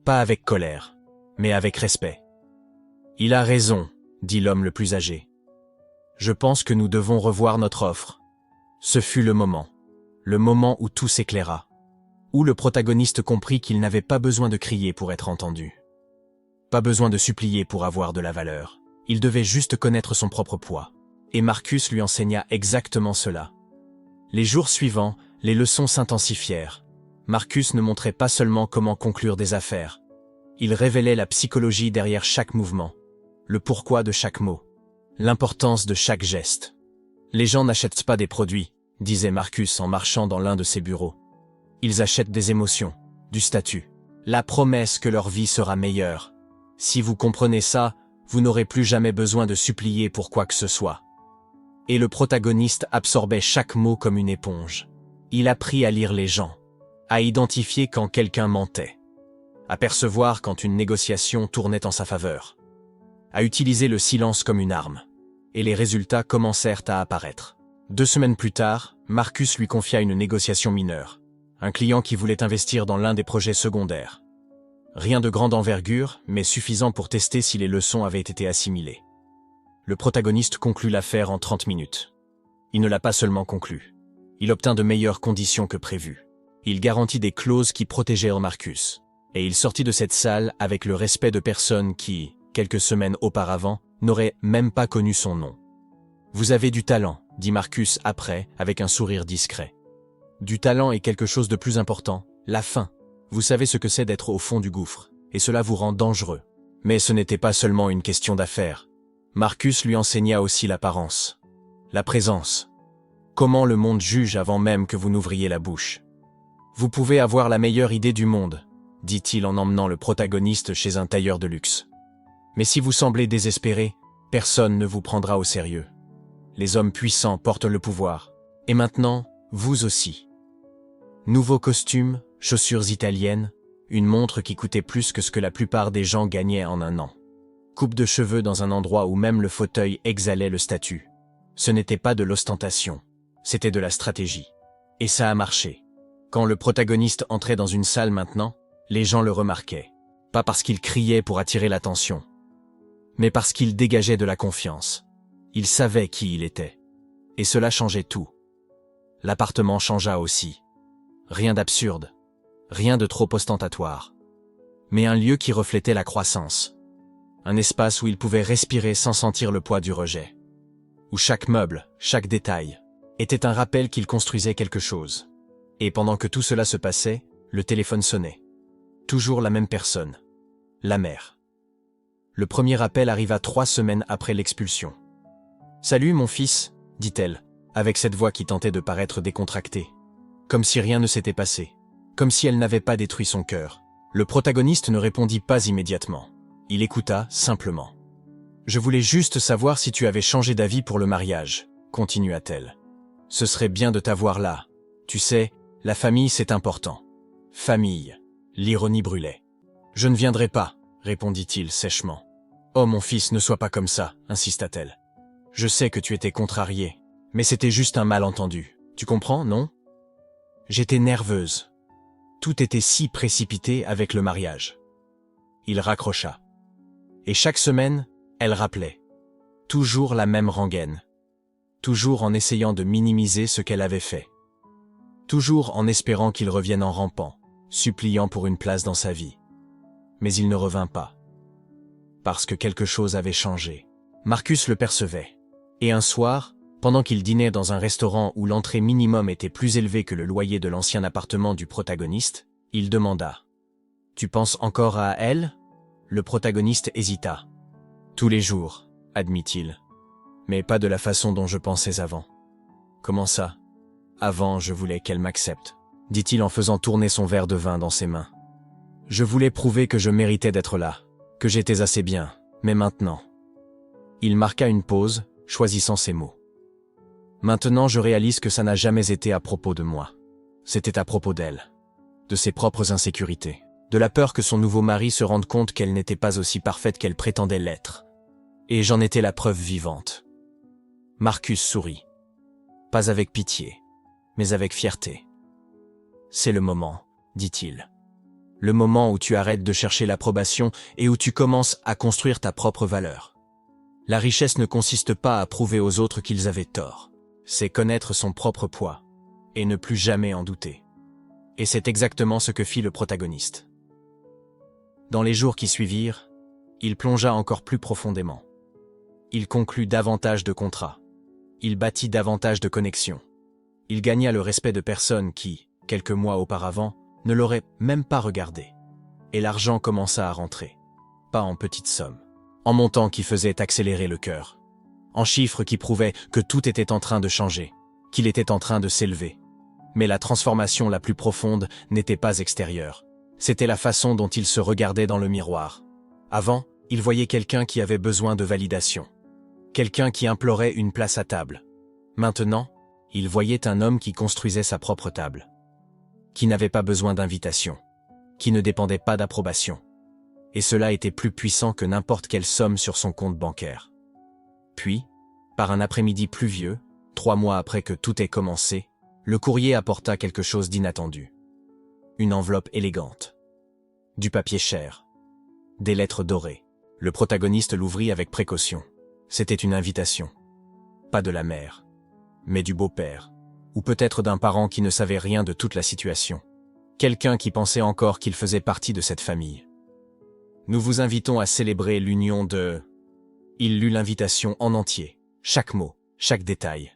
Pas avec colère, mais avec respect. « Il a raison », dit l'homme le plus âgé. « Je pense que nous devons revoir notre offre. » Ce fut le moment où tout s'éclaira, où le protagoniste comprit qu'il n'avait pas besoin de crier pour être entendu. Pas besoin de supplier pour avoir de la valeur. Il devait juste connaître son propre poids. Et Marcus lui enseigna exactement cela. Les jours suivants, les leçons s'intensifièrent. Marcus ne montrait pas seulement comment conclure des affaires. Il révélait la psychologie derrière chaque mouvement, le pourquoi de chaque mot, l'importance de chaque geste. Les gens n'achètent pas des produits, disait Marcus en marchant dans l'un de ses bureaux. Ils achètent des émotions, du statut, la promesse que leur vie sera meilleure. Si vous comprenez ça, vous n'aurez plus jamais besoin de supplier pour quoi que ce soit. Et le protagoniste absorbait chaque mot comme une éponge. Il apprit à lire les gens, à identifier quand quelqu'un mentait, à percevoir quand une négociation tournait en sa faveur, à utiliser le silence comme une arme. Et les résultats commencèrent à apparaître. 2 semaines plus tard, Marcus lui confia une négociation mineure. Un client qui voulait investir dans l'un des projets secondaires. Rien de grande envergure, mais suffisant pour tester si les leçons avaient été assimilées. Le protagoniste conclut l'affaire en 30 minutes. Il ne l'a pas seulement conclue. Il obtint de meilleures conditions que prévu. Il garantit des clauses qui protégèrent Marcus. Et il sortit de cette salle avec le respect de personnes qui, quelques semaines auparavant, n'auraient même pas connu son nom. « Vous avez du talent », dit Marcus après, avec un sourire discret. Du talent et quelque chose de plus important, la faim. Vous savez ce que c'est d'être au fond du gouffre, et cela vous rend dangereux. Mais ce n'était pas seulement une question d'affaires. Marcus lui enseigna aussi l'apparence, la présence. Comment le monde juge avant même que vous n'ouvriez la bouche. Vous pouvez avoir la meilleure idée du monde, dit-il en emmenant le protagoniste chez un tailleur de luxe. Mais si vous semblez désespéré, personne ne vous prendra au sérieux. Les hommes puissants portent le pouvoir. Et maintenant, vous aussi. Nouveau costume, chaussures italiennes, une montre qui coûtait plus que ce que la plupart des gens gagnaient en un an. Coupe de cheveux dans un endroit où même le fauteuil exhalait le statut. Ce n'était pas de l'ostentation, c'était de la stratégie. Et ça a marché. Quand le protagoniste entrait dans une salle maintenant, les gens le remarquaient. Pas parce qu'il criait pour attirer l'attention, mais parce qu'il dégageait de la confiance. Il savait qui il était. Et cela changeait tout. L'appartement changea aussi. Rien d'absurde, rien de trop ostentatoire, mais un lieu qui reflétait la croissance. Un espace où il pouvait respirer sans sentir le poids du rejet. Où chaque meuble, chaque détail, était un rappel qu'il construisait quelque chose. Et pendant que tout cela se passait, le téléphone sonnait. Toujours la même personne. La mère. Le premier appel arriva 3 semaines après l'expulsion. « Salut mon fils », dit-elle, avec cette voix qui tentait de paraître décontractée. Comme si rien ne s'était passé. Comme si elle n'avait pas détruit son cœur. Le protagoniste ne répondit pas immédiatement. Il écouta simplement. « Je voulais juste savoir si tu avais changé d'avis pour le mariage, » continua-t-elle. « Ce serait bien de t'avoir là. Tu sais, la famille c'est important. » Famille. L'ironie brûlait. « Je ne viendrai pas, » répondit-il sèchement. « Oh mon fils, ne sois pas comme ça, » insista-t-elle. « Je sais que tu étais contrarié, mais c'était juste un malentendu. Tu comprends, non ? J'étais nerveuse. Tout était si précipité avec le mariage. » Il raccrocha. Et chaque semaine, elle rappelait. Toujours la même rengaine. toujours en essayant de minimiser ce qu'elle avait fait. Toujours en espérant qu'il revienne en rampant, suppliant pour une place dans sa vie. Mais il ne revint pas. Parce que quelque chose avait changé. Marcus le percevait. Et un soir, pendant qu'il dînait dans un restaurant où l'entrée minimum était plus élevée que le loyer de l'ancien appartement du protagoniste, il demanda « Tu penses encore à elle ?» Le protagoniste hésita. « Tous les jours, admit-il. Mais pas de la façon dont je pensais avant. »« Comment ça ? Avant, je voulais qu'elle m'accepte, » dit-il en faisant tourner son verre de vin dans ses mains. « Je voulais prouver que je méritais d'être là, que j'étais assez bien, mais maintenant... » Il marqua une pause, choisissant ses mots. « Maintenant, je réalise que ça n'a jamais été à propos de moi. C'était à propos d'elle, de ses propres insécurités, de la peur que son nouveau mari se rende compte qu'elle n'était pas aussi parfaite qu'elle prétendait l'être. Et j'en étais la preuve vivante. » Marcus sourit. Pas avec pitié, mais avec fierté. « C'est le moment, dit-il. Le moment où tu arrêtes de chercher l'approbation et où tu commences à construire ta propre valeur. La richesse ne consiste pas à prouver aux autres qu'ils avaient tort. C'est connaître son propre poids et ne plus jamais en douter. » Et c'est exactement ce que fit le protagoniste. Dans les jours qui suivirent, il plongea encore plus profondément. Il conclut davantage de contrats. Il bâtit davantage de connexions. Il gagna le respect de personnes qui, quelques mois auparavant, ne l'auraient même pas regardé. Et l'argent commença à rentrer. Pas en petites sommes. En montants qui faisaient accélérer le cœur. En chiffres qui prouvaient que tout était en train de changer, qu'il était en train de s'élever. Mais la transformation la plus profonde n'était pas extérieure. C'était la façon dont il se regardait dans le miroir. Avant, il voyait quelqu'un qui avait besoin de validation. Quelqu'un qui implorait une place à table. Maintenant, il voyait un homme qui construisait sa propre table. Qui n'avait pas besoin d'invitation. Qui ne dépendait pas d'approbation. Et cela était plus puissant que n'importe quelle somme sur son compte bancaire. Puis, par un après-midi pluvieux, 3 mois après que tout ait commencé, le courrier apporta quelque chose d'inattendu. Une enveloppe élégante. Du papier cher. Des lettres dorées. Le protagoniste l'ouvrit avec précaution. C'était une invitation. Pas de la mère, mais du beau-père. Ou peut-être d'un parent qui ne savait rien de toute la situation. Quelqu'un qui pensait encore qu'il faisait partie de cette famille. Nous vous invitons à célébrer l'union de... Il lut l'invitation en entier, chaque mot, chaque détail.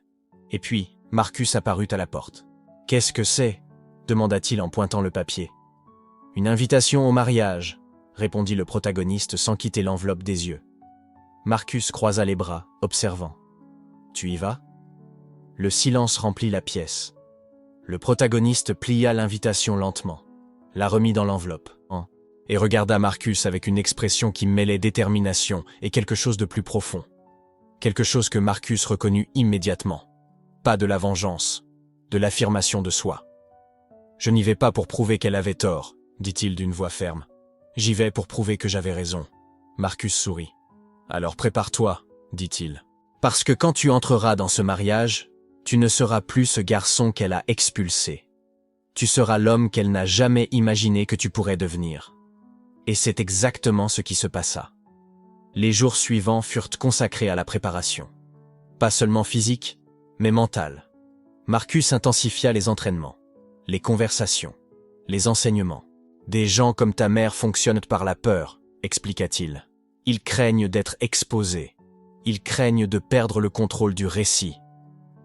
Et puis, Marcus apparut à la porte. « Qu'est-ce que c'est » demanda-t-il en pointant le papier. « Une invitation au mariage » répondit le protagoniste sans quitter l'enveloppe des yeux. Marcus croisa les bras, observant. « Tu y vas » Le silence remplit la pièce. Le protagoniste plia l'invitation lentement, la remit dans l'enveloppe, et regarda Marcus avec une expression qui mêlait détermination et quelque chose de plus profond. Quelque chose que Marcus reconnut immédiatement. Pas de la vengeance, de l'affirmation de soi. « Je n'y vais pas pour prouver qu'elle avait tort, » dit-il d'une voix ferme. « J'y vais pour prouver que j'avais raison. » Marcus sourit. « Alors prépare-toi, » dit-il. « Parce que quand tu entreras dans ce mariage, tu ne seras plus ce garçon qu'elle a expulsé. Tu seras l'homme qu'elle n'a jamais imaginé que tu pourrais devenir. » Et c'est exactement ce qui se passa. Les jours suivants furent consacrés à la préparation. Pas seulement physique, mais mentale. Marcus intensifia les entraînements, les conversations, les enseignements. « Des gens comme ta mère fonctionnent par la peur, » expliqua-t-il. « Ils craignent d'être exposés. Ils craignent de perdre le contrôle du récit.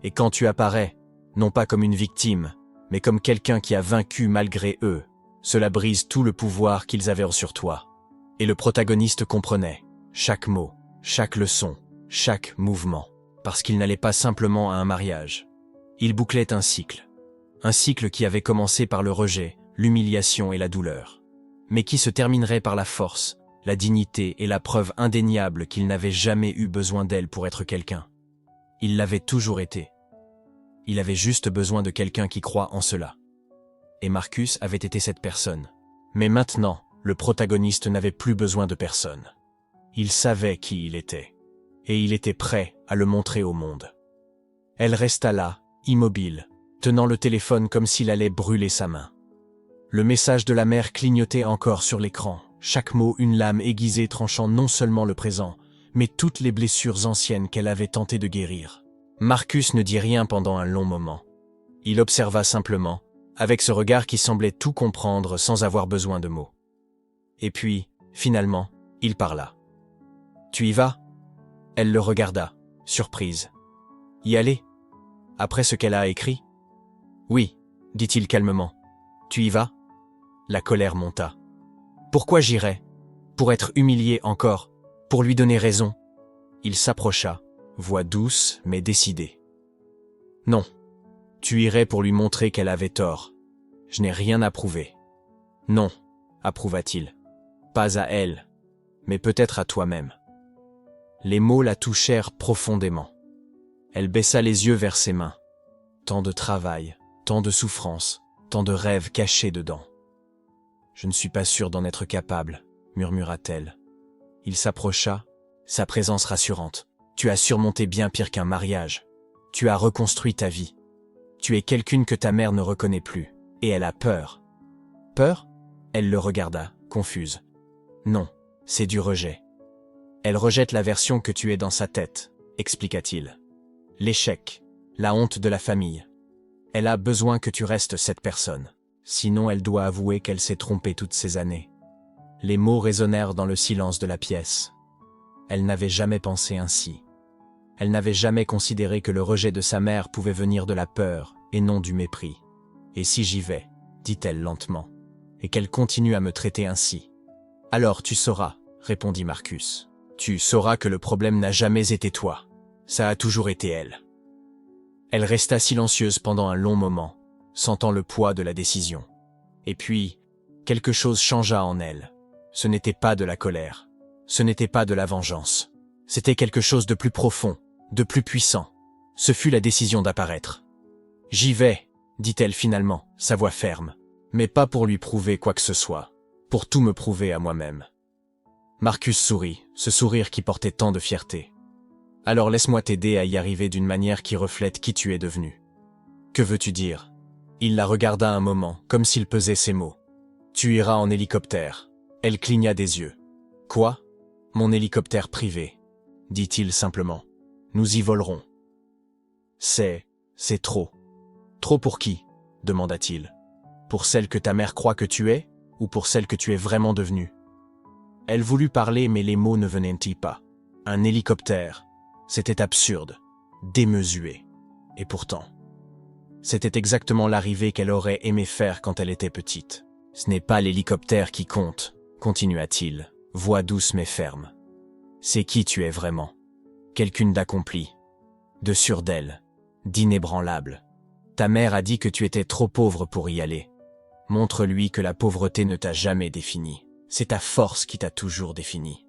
Et quand tu apparais, non pas comme une victime, mais comme quelqu'un qui a vaincu malgré eux, cela brise tout le pouvoir qu'ils avaient sur toi. » Et le protagoniste comprenait, chaque mot, chaque leçon, chaque mouvement, parce qu'il n'allait pas simplement à un mariage. Il bouclait un cycle qui avait commencé par le rejet, l'humiliation et la douleur, mais qui se terminerait par la force, la dignité et la preuve indéniable qu'il n'avait jamais eu besoin d'elle pour être quelqu'un. Il l'avait toujours été. Il avait juste besoin de quelqu'un qui croit en cela. Et Marcus avait été cette personne. Mais maintenant, le protagoniste n'avait plus besoin de personne. Il savait qui il était. Et il était prêt à le montrer au monde. Elle resta là, immobile, tenant le téléphone comme s'il allait brûler sa main. Le message de la mère clignotait encore sur l'écran, chaque mot une lame aiguisée tranchant non seulement le présent, mais toutes les blessures anciennes qu'elle avait tenté de guérir. Marcus ne dit rien pendant un long moment. Il observa simplement, avec ce regard qui semblait tout comprendre sans avoir besoin de mots. Et puis, finalement, il parla. « Tu y vas ?» Elle le regarda, surprise. « Y aller ? Après ce qu'elle a écrit ?»« Oui, » dit-il calmement. « Tu y vas ?» La colère monta. « Pourquoi j'irais ? Pour être humilié encore ? Pour lui donner raison ?» Il s'approcha, voix douce mais décidée. « Non, tu irais pour lui montrer qu'elle avait tort. Je n'ai rien à prouver. »« Non, » approuva-t-il. « Pas à elle, mais peut-être à toi-même. » Les mots la touchèrent profondément. Elle baissa les yeux vers ses mains. Tant de travail, tant de souffrance, tant de rêves cachés dedans. « Je ne suis pas sûre d'en être capable, » murmura-t-elle. Il s'approcha, sa présence rassurante. « Tu as surmonté bien pire qu'un mariage. Tu as reconstruit ta vie. Tu es quelqu'une que ta mère ne reconnaît plus, et elle a peur. » « Peur ?» Elle le regarda, confuse. « Non, c'est du rejet. Elle rejette la version que tu es dans sa tête, » expliqua-t-il. « L'échec, la honte de la famille. Elle a besoin que tu restes cette personne. Sinon elle doit avouer qu'elle s'est trompée toutes ces années. » Les mots résonnèrent dans le silence de la pièce. Elle n'avait jamais pensé ainsi. Elle n'avait jamais considéré que le rejet de sa mère pouvait venir de la peur et non du mépris. « Et si j'y vais ?» dit-elle lentement. « Et qu'elle continue à me traiter ainsi. »« Alors tu sauras, » répondit Marcus. « Tu sauras que le problème n'a jamais été toi. Ça a toujours été elle. » Elle resta silencieuse pendant un long moment, sentant le poids de la décision. Et puis, quelque chose changea en elle. Ce n'était pas de la colère. Ce n'était pas de la vengeance. C'était quelque chose de plus profond, de plus puissant. Ce fut la décision d'apparaître. « J'y vais, » dit-elle finalement, sa voix ferme. Mais pas pour lui prouver quoi que ce soit, pour tout me prouver à moi-même. Marcus sourit, ce sourire qui portait tant de fierté. « Alors laisse-moi t'aider à y arriver d'une manière qui reflète qui tu es devenu. »« Que veux-tu dire ?» Il la regarda un moment, comme s'il pesait ses mots. « Tu iras en hélicoptère. » Elle cligna des yeux. « Quoi ? Mon hélicoptère privé, » dit-il simplement. « Nous y volerons. »« C'est trop. »« Trop pour qui ?» demanda-t-il. « Pour celle que ta mère croit que tu es, ou pour celle que tu es vraiment devenue ?» Elle voulut parler, mais les mots ne venaient-ils pas. Un hélicoptère, c'était absurde, démesuré. Et pourtant, c'était exactement l'arrivée qu'elle aurait aimé faire quand elle était petite. « Ce n'est pas l'hélicoptère qui compte, » continua-t-il, voix douce mais ferme. « C'est qui tu es vraiment. Quelqu'une d'accompli, de sûr d'elle, d'inébranlable. Ta mère a dit que tu étais trop pauvre pour y aller. Montre-lui que la pauvreté ne t'a jamais défini. C'est ta force qui t'a toujours défini. »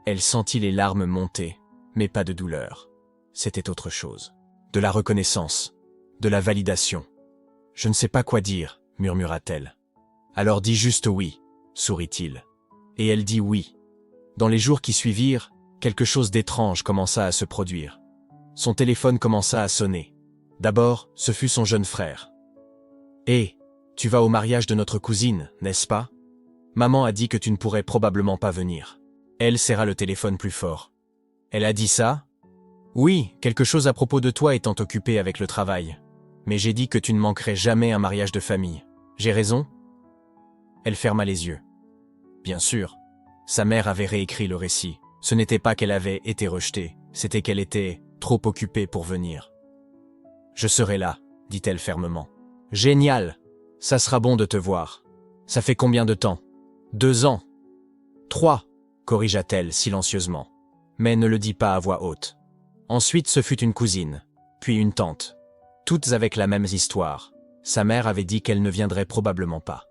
Elle sentit les larmes monter, mais pas de douleur. C'était autre chose. De la reconnaissance, de la validation. « Je ne sais pas quoi dire, » murmura-t-elle. « Alors dis juste oui, » sourit-il. Et elle dit oui. Dans les jours qui suivirent, quelque chose d'étrange commença à se produire. Son téléphone commença à sonner. D'abord, ce fut son jeune frère. « Hé, tu vas au mariage de notre cousine, n'est-ce pas ? Maman a dit que tu ne pourrais probablement pas venir. » Elle serra le téléphone plus fort. « Elle a dit ça ? Oui, quelque chose à propos de toi étant occupé avec le travail. Mais j'ai dit que tu ne manquerais jamais un mariage de famille. J'ai raison ? » Elle ferma les yeux. Bien sûr, sa mère avait réécrit le récit. Ce n'était pas qu'elle avait été rejetée, c'était qu'elle était trop occupée pour venir. « Je serai là, » dit-elle fermement. « Génial ! Ça sera bon de te voir. Ça fait combien de temps ? 2 ans. 3, corrigea-t-elle silencieusement. Mais ne le dis pas à voix haute. Ensuite, ce fut une cousine, puis une tante. Toutes avec la même histoire. Sa mère avait dit qu'elle ne viendrait probablement pas.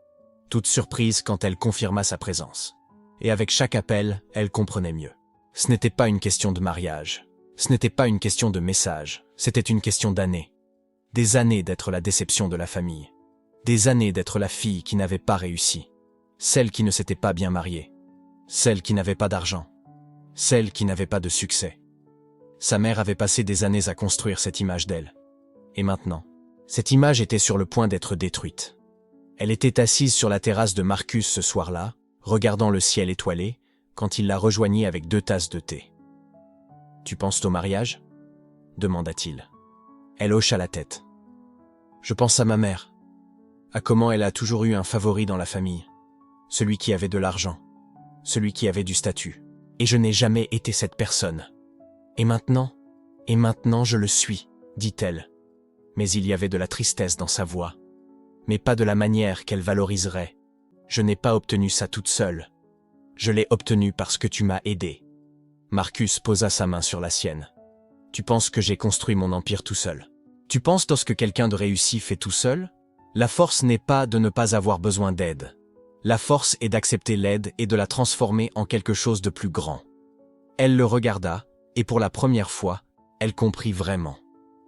Toute surprise quand elle confirma sa présence. Et avec chaque appel, elle comprenait mieux. Ce n'était pas une question de mariage. Ce n'était pas une question de message. C'était une question d'années. Des années d'être la déception de la famille. Des années d'être la fille qui n'avait pas réussi. Celle qui ne s'était pas bien mariée. Celle qui n'avait pas d'argent. Celle qui n'avait pas de succès. Sa mère avait passé des années à construire cette image d'elle. Et maintenant, cette image était sur le point d'être détruite. Elle était assise sur la terrasse de Marcus ce soir-là, regardant le ciel étoilé, quand il la rejoignit avec 2 tasses de thé. « Tu penses au mariage » demanda-t-il. Elle hocha la tête. Je pense à ma mère, à comment elle a toujours eu un favori dans la famille, celui qui avait de l'argent, celui qui avait du statut. Et je n'ai jamais été cette personne. Et maintenant je le suis, dit-elle. Mais il y avait de la tristesse dans sa voix. Mais pas de la manière qu'elle valoriserait. Je n'ai pas obtenu ça toute seule. Je l'ai obtenu parce que tu m'as aidé. Marcus posa sa main sur la sienne. Tu penses que j'ai construit mon empire tout seul? Tu penses que ce que quelqu'un de réussi fait tout seul? La force n'est pas de ne pas avoir besoin d'aide. La force est d'accepter l'aide et de la transformer en quelque chose de plus grand. Elle le regarda, et pour la première fois, elle comprit vraiment.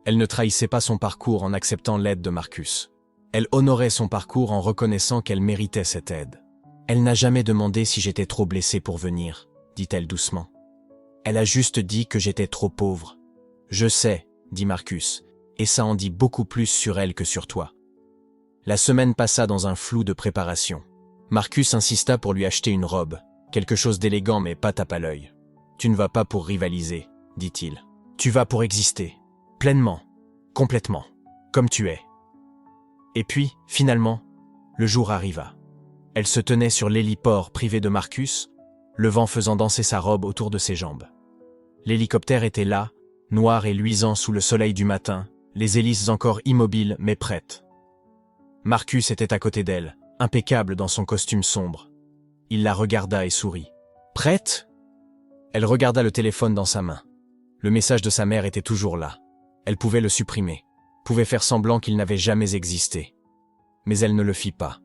Elle ne trahissait pas son parcours en acceptant l'aide de Marcus. Elle honorait son parcours en reconnaissant qu'elle méritait cette aide. Elle n'a jamais demandé si j'étais trop blessée pour venir, dit-elle doucement. Elle a juste dit que j'étais trop pauvre. Je sais, dit Marcus, et ça en dit beaucoup plus sur elle que sur toi. La semaine passa dans un flou de préparation. Marcus insista pour lui acheter une robe, quelque chose d'élégant mais pas tape à l'œil. Tu ne vas pas pour rivaliser, dit-il. Tu vas pour exister, pleinement, complètement, comme tu es. Et puis, finalement, le jour arriva. Elle se tenait sur l'héliport privé de Marcus, le vent faisant danser sa robe autour de ses jambes. L'hélicoptère était là, noir et luisant sous le soleil du matin, les hélices encore immobiles mais prêtes. Marcus était à côté d'elle, impeccable dans son costume sombre. Il la regarda et sourit. « Prête ?» Elle regarda le téléphone dans sa main. Le message de sa mère était toujours là. Elle pouvait le supprimer, pouvait faire semblant qu'il n'avait jamais existé. Mais elle ne le fit pas.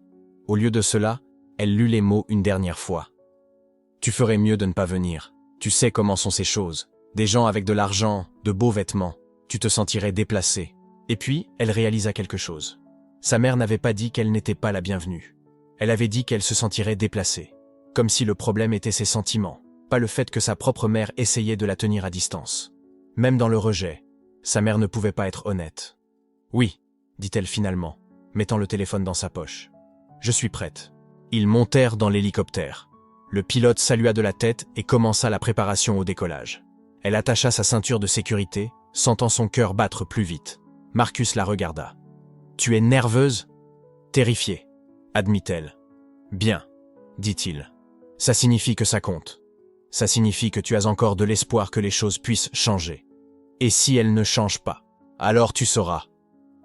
Au lieu de cela, elle lut les mots une dernière fois. « Tu ferais mieux de ne pas venir. Tu sais comment sont ces choses. Des gens avec de l'argent, de beaux vêtements. Tu te sentirais déplacé. » Et puis, elle réalisa quelque chose. Sa mère n'avait pas dit qu'elle n'était pas la bienvenue. Elle avait dit qu'elle se sentirait déplacée. Comme si le problème était ses sentiments, pas le fait que sa propre mère essayait de la tenir à distance. Même dans le rejet, sa mère ne pouvait pas être honnête. « Oui, » dit-elle finalement, mettant le téléphone dans sa poche. « Je suis prête. » Ils montèrent dans l'hélicoptère. Le pilote salua de la tête et commença la préparation au décollage. Elle attacha sa ceinture de sécurité, sentant son cœur battre plus vite. Marcus la regarda. « Tu es nerveuse ?»« Terrifiée, » admit-elle. « Bien, » dit-il. « Ça signifie que ça compte. Ça signifie que tu as encore de l'espoir que les choses puissent changer. Et si elles ne changent pas, alors tu sauras.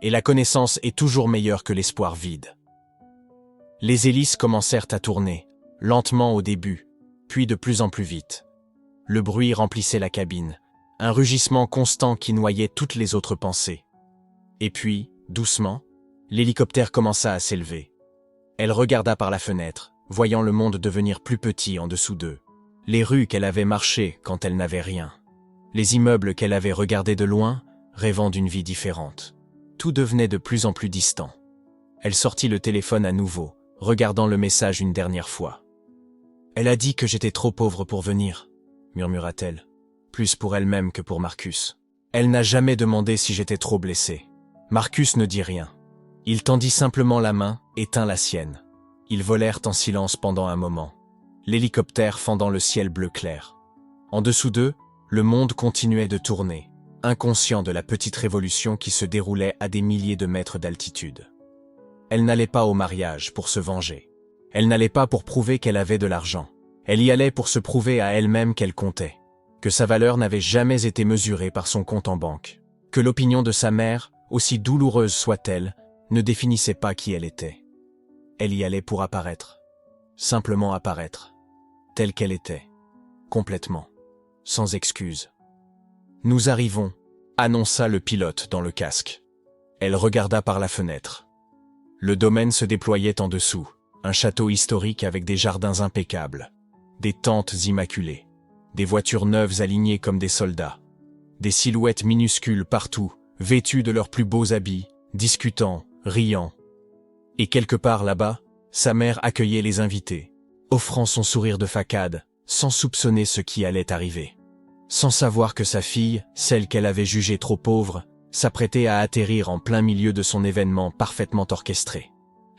Et la connaissance est toujours meilleure que l'espoir vide. » Les hélices commencèrent à tourner, lentement au début, puis de plus en plus vite. Le bruit remplissait la cabine, un rugissement constant qui noyait toutes les autres pensées. Et puis, doucement, l'hélicoptère commença à s'élever. Elle regarda par la fenêtre, voyant le monde devenir plus petit en dessous d'eux. Les rues qu'elle avait marchées quand elle n'avait rien. Les immeubles qu'elle avait regardés de loin, rêvant d'une vie différente. Tout devenait de plus en plus distant. Elle sortit le téléphone à nouveau, regardant le message une dernière fois. « Elle a dit que j'étais trop pauvre pour venir, » murmura-t-elle, plus pour elle-même que pour Marcus. Elle n'a jamais demandé si j'étais trop blessée. Marcus ne dit rien. Il tendit simplement la main et tint la sienne. Ils volèrent en silence pendant un moment, l'hélicoptère fendant le ciel bleu clair. En dessous d'eux, le monde continuait de tourner, inconscient de la petite révolution qui se déroulait à des milliers de mètres d'altitude. Elle n'allait pas au mariage pour se venger. Elle n'allait pas pour prouver qu'elle avait de l'argent. Elle y allait pour se prouver à elle-même qu'elle comptait, que sa valeur n'avait jamais été mesurée par son compte en banque, que l'opinion de sa mère, aussi douloureuse soit-elle, ne définissait pas qui elle était. Elle y allait pour apparaître, simplement apparaître, telle qu'elle était, complètement, sans excuse. « Nous arrivons », annonça le pilote dans le casque. Elle regarda par la fenêtre. Le domaine se déployait en dessous, un château historique avec des jardins impeccables, des tentes immaculées, des voitures neuves alignées comme des soldats, des silhouettes minuscules partout, vêtues de leurs plus beaux habits, discutant, riant. Et quelque part là-bas, sa mère accueillait les invités, offrant son sourire de façade, sans soupçonner ce qui allait arriver. Sans savoir que sa fille, celle qu'elle avait jugée trop pauvre, s'apprêtait à atterrir en plein milieu de son événement parfaitement orchestré.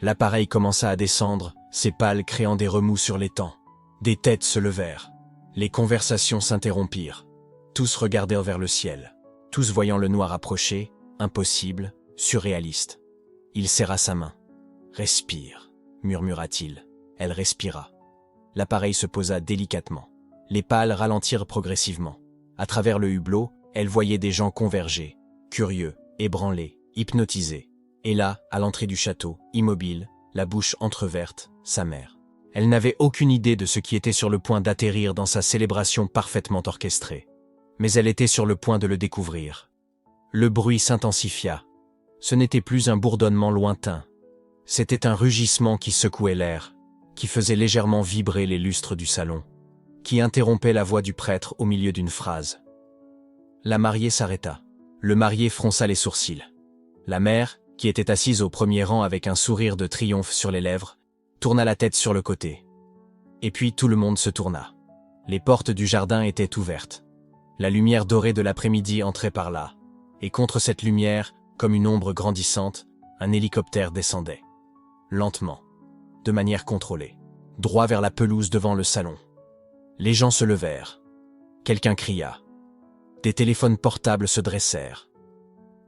L'appareil commença à descendre, ses pales créant des remous sur l'étang. Des têtes se levèrent. Les conversations s'interrompirent. Tous regardèrent vers le ciel. tous voyant le noir approcher, impossible, surréaliste. Il serra sa main. « Respire », murmura-t-il. Elle respira. L'appareil se posa délicatement. Les pales ralentirent progressivement. À travers le hublot, elle voyait des gens converger, curieux, ébranlés, hypnotisés. Et là, à l'entrée du château, immobile, la bouche entreverte, sa mère. Elle n'avait aucune idée de ce qui était sur le point d'atterrir dans sa célébration parfaitement orchestrée. Mais elle était sur le point de le découvrir. Le bruit s'intensifia. Ce n'était plus un bourdonnement lointain. C'était un rugissement qui secouait l'air, qui faisait légèrement vibrer les lustres du salon, qui interrompait la voix du prêtre au milieu d'une phrase. La mariée s'arrêta. Le marié fronça les sourcils. La mère, qui était assise au premier rang avec un sourire de triomphe sur les lèvres, tourna la tête sur le côté. Et puis tout le monde se tourna. Les portes du jardin étaient ouvertes. La lumière dorée de l'après-midi entrait par là. Et contre cette lumière, comme une ombre grandissante, un hélicoptère descendait. Lentement, de manière contrôlée, droit vers la pelouse devant le salon. Les gens se levèrent. Quelqu'un cria. Des téléphones portables se dressèrent.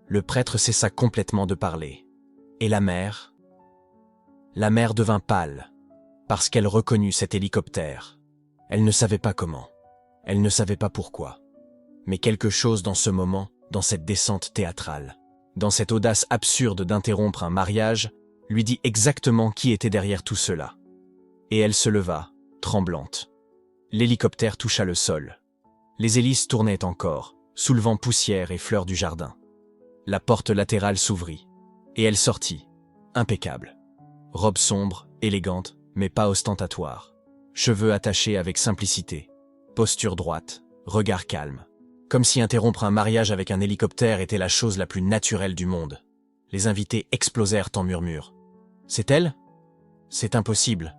Le prêtre cessa complètement de parler. Et la mère? La mère devint pâle, parce qu'elle reconnut cet hélicoptère. Elle ne savait pas comment. Elle ne savait pas pourquoi. Mais quelque chose dans ce moment, dans cette descente théâtrale, dans cette audace absurde d'interrompre un mariage, lui dit exactement qui était derrière tout cela. Et elle se leva, tremblante. L'hélicoptère toucha le sol. Les hélices tournaient encore, soulevant poussière et fleurs du jardin. La porte latérale s'ouvrit, et elle sortit, impeccable. Robe sombre, élégante, mais pas ostentatoire. Cheveux attachés avec simplicité. Posture droite, regard calme. Comme si interrompre un mariage avec un hélicoptère était la chose la plus naturelle du monde. Les invités explosèrent en murmures. « C'est elle ? C'est impossible.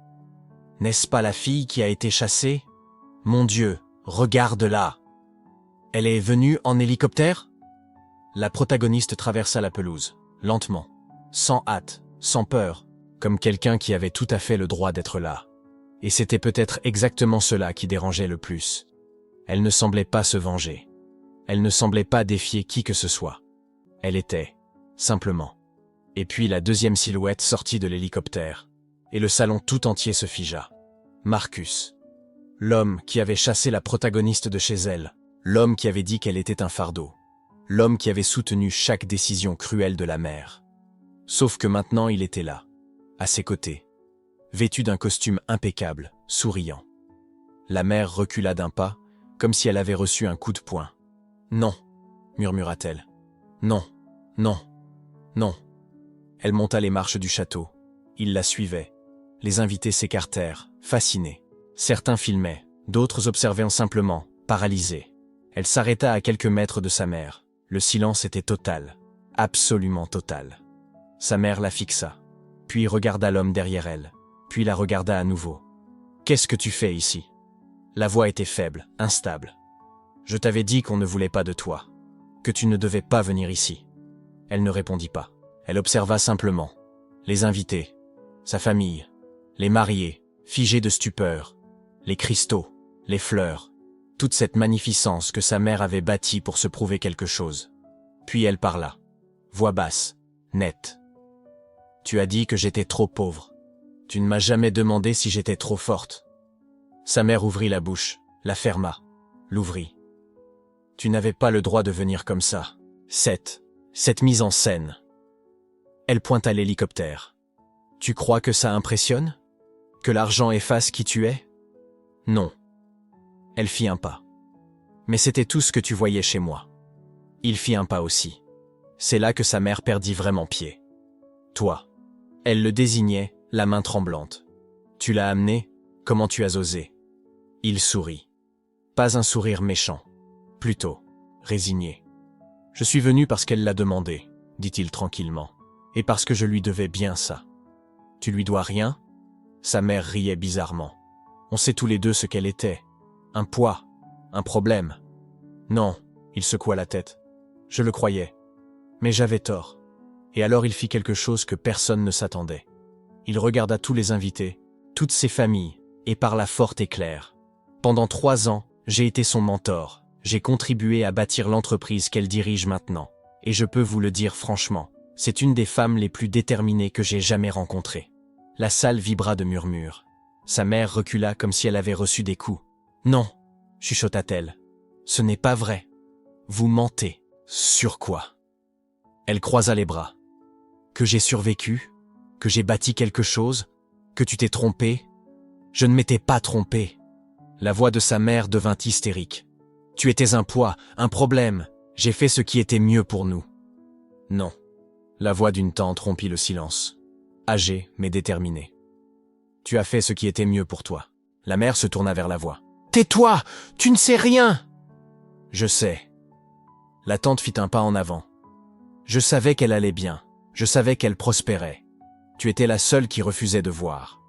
N'est-ce pas la fille qui a été chassée ? Mon Dieu, regarde-la ! Elle est venue en hélicoptère ?» La protagoniste traversa la pelouse, lentement, sans hâte, sans peur, comme quelqu'un qui avait tout à fait le droit d'être là. Et c'était peut-être exactement cela qui dérangeait le plus. Elle ne semblait pas se venger. Elle ne semblait pas défier qui que ce soit. Elle était, simplement. Et puis la deuxième silhouette sortit de l'hélicoptère, et le salon tout entier se figea. Marcus. L'homme qui avait chassé la protagoniste de chez elle, l'homme qui avait dit qu'elle était un fardeau, l'homme qui avait soutenu chaque décision cruelle de la mère. Sauf que maintenant il était là, à ses côtés, vêtu d'un costume impeccable, souriant. La mère recula d'un pas, comme si elle avait reçu un coup de poing. « Non », murmura-t-elle. « Non, non, non ». Elle monta les marches du château. Il la suivait. Les invités s'écartèrent, fascinés. Certains filmaient, d'autres observaient simplement, paralysés. Elle s'arrêta à quelques mètres de sa mère. Le silence était total, absolument total. Sa mère la fixa, puis regarda l'homme derrière elle, puis la regarda à nouveau. « Qu'est-ce que tu fais ici ?» La voix était faible, instable. « Je t'avais dit qu'on ne voulait pas de toi, que tu ne devais pas venir ici. » Elle ne répondit pas. Elle observa simplement. Les invités, sa famille, les mariés, figés de stupeur, les cristaux, les fleurs, toute cette magnificence que sa mère avait bâtie pour se prouver quelque chose. Puis elle parla, voix basse, nette. « Tu as dit que j'étais trop pauvre. Tu ne m'as jamais demandé si j'étais trop forte. » Sa mère ouvrit la bouche, la ferma, l'ouvrit. « Tu n'avais pas le droit de venir comme ça. Cette mise en scène. » Elle pointa l'hélicoptère. « Tu crois que ça impressionne ? Que l'argent efface qui tu es ? Non. » Elle fit un pas. « Mais c'était tout ce que tu voyais chez moi. » Il fit un pas aussi. C'est là que sa mère perdit vraiment pied. « Toi. » Elle le désignait, la main tremblante. « Tu l'as amené ? Comment tu as osé ?» Il sourit. Pas un sourire méchant. Plutôt, résigné. « Je suis venu parce qu'elle l'a demandé, » dit-il tranquillement. « Et parce que je lui devais bien ça. »« Tu lui dois rien ?» Sa mère riait bizarrement. On sait tous les deux ce qu'elle était. Un poids, un problème. Non, il secoua la tête. Je le croyais. Mais j'avais tort. Et alors il fit quelque chose que personne ne s'attendait. Il regarda tous les invités, toutes ses familles, et parla fort et clair. Pendant 3 ans, j'ai été son mentor, J'ai contribué à bâtir l'entreprise qu'elle dirige maintenant. Et je peux vous le dire franchement, c'est une des femmes les plus déterminées que j'ai jamais rencontrées. La salle vibra de murmures. Sa mère recula comme si elle avait reçu des coups. « Non !» chuchota-t-elle. « Ce n'est pas vrai. Vous mentez. » « Sur quoi ?» Elle croisa les bras. « Que j'ai survécu ? Que j'ai bâti quelque chose ? Que tu t'es trompé ? Je ne m'étais pas trompé. » La voix de sa mère devint hystérique. « Tu étais un poids, un problème. J'ai fait ce qui était mieux pour nous. » « Non. » La voix d'une tante rompit le silence. Âgée, mais déterminée. « Tu as fait ce qui était mieux pour toi. » La mère se tourna vers la voix. « Tais-toi! Tu ne sais rien !»« Je sais. » La tante fit un pas en avant. « Je savais qu'elle allait bien. Je savais qu'elle prospérait. Tu étais la seule qui refusait de voir. »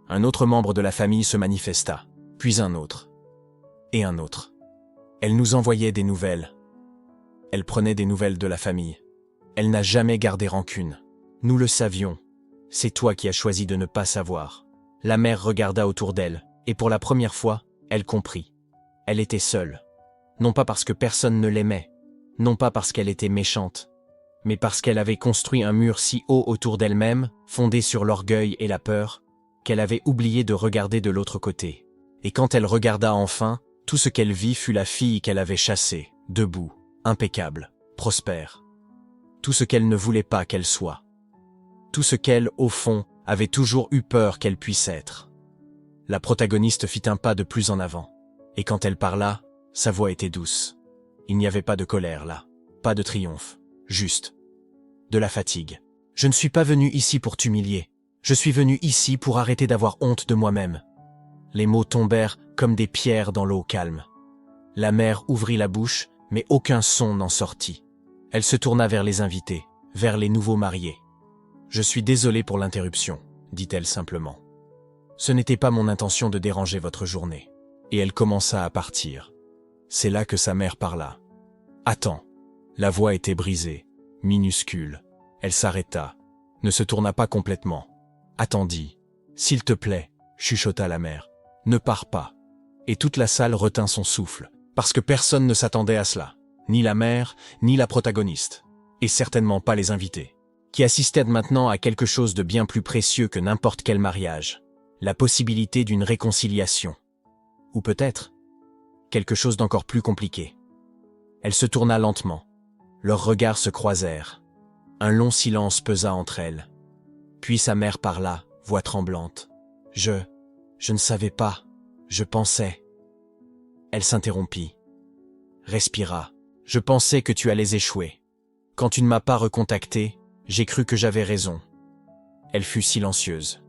Un autre membre de la famille se manifesta, puis un autre. Et un autre. Elle nous envoyait des nouvelles. Elle prenait des nouvelles de la famille. Elle n'a jamais gardé rancune. Nous le savions. C'est toi qui as choisi de ne pas savoir. La mère regarda autour d'elle, et pour la première fois, elle comprit. Elle était seule. Non pas parce que personne ne l'aimait, non pas parce qu'elle était méchante, mais parce qu'elle avait construit un mur si haut autour d'elle-même, fondé sur l'orgueil et la peur, qu'elle avait oublié de regarder de l'autre côté. Et quand elle regarda enfin, tout ce qu'elle vit fut la fille qu'elle avait chassée, debout, impeccable, prospère. Tout ce qu'elle ne voulait pas qu'elle soit. Tout ce qu'elle, au fond, avait toujours eu peur qu'elle puisse être. La protagoniste fit un pas de plus en avant. Et quand elle parla, sa voix était douce. Il n'y avait pas de colère là, pas de triomphe, juste de la fatigue. « Je ne suis pas venu ici pour t'humilier. Je suis venu ici pour arrêter d'avoir honte de moi-même. » Les mots tombèrent comme des pierres dans l'eau calme. La mère ouvrit la bouche, mais aucun son n'en sortit. Elle se tourna vers les invités, vers les nouveaux mariés. « Je suis désolée pour l'interruption, » dit-elle simplement. « Ce n'était pas mon intention de déranger votre journée. » Et elle commença à partir. C'est là que sa mère parla. « Attends. » La voix était brisée, minuscule. Elle s'arrêta, ne se tourna pas complètement. Attendit. « S'il te plaît, » chuchota la mère. « Ne pars pas. » Et toute la salle retint son souffle, parce que personne ne s'attendait à cela. Ni la mère, ni la protagoniste. Et certainement pas les invités, qui assistaient maintenant à quelque chose de bien plus précieux que n'importe quel mariage. La possibilité d'une réconciliation. Ou peut-être quelque chose d'encore plus compliqué. Elle se tourna lentement. Leurs regards se croisèrent. Un long silence pesa entre elles. Puis sa mère parla, voix tremblante. « Je ne savais pas. Je pensais. » Elle s'interrompit. Respira. « Je pensais que tu allais échouer. Quand tu ne m'as pas recontacté, j'ai cru que j'avais raison. » Elle fut silencieuse.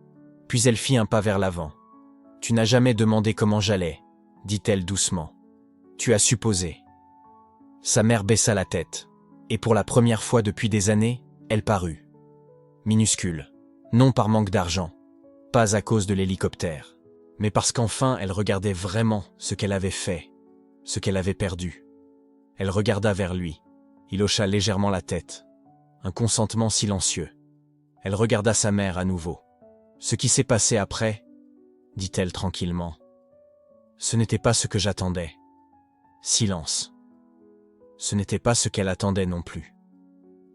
Puis elle fit un pas vers l'avant. « Tu n'as jamais demandé comment j'allais, » dit-elle doucement. « Tu as supposé. » Sa mère baissa la tête, et pour la première fois depuis des années, elle parut. Minuscule, non par manque d'argent, pas à cause de l'hélicoptère, mais parce qu'enfin elle regardait vraiment ce qu'elle avait fait, ce qu'elle avait perdu. Elle regarda vers lui. Il hocha légèrement la tête. Un consentement silencieux. Elle regarda sa mère à nouveau. « Ce qui s'est passé après, » dit-elle tranquillement. « Ce n'était pas ce que j'attendais. » Silence. Ce n'était pas ce qu'elle attendait non plus.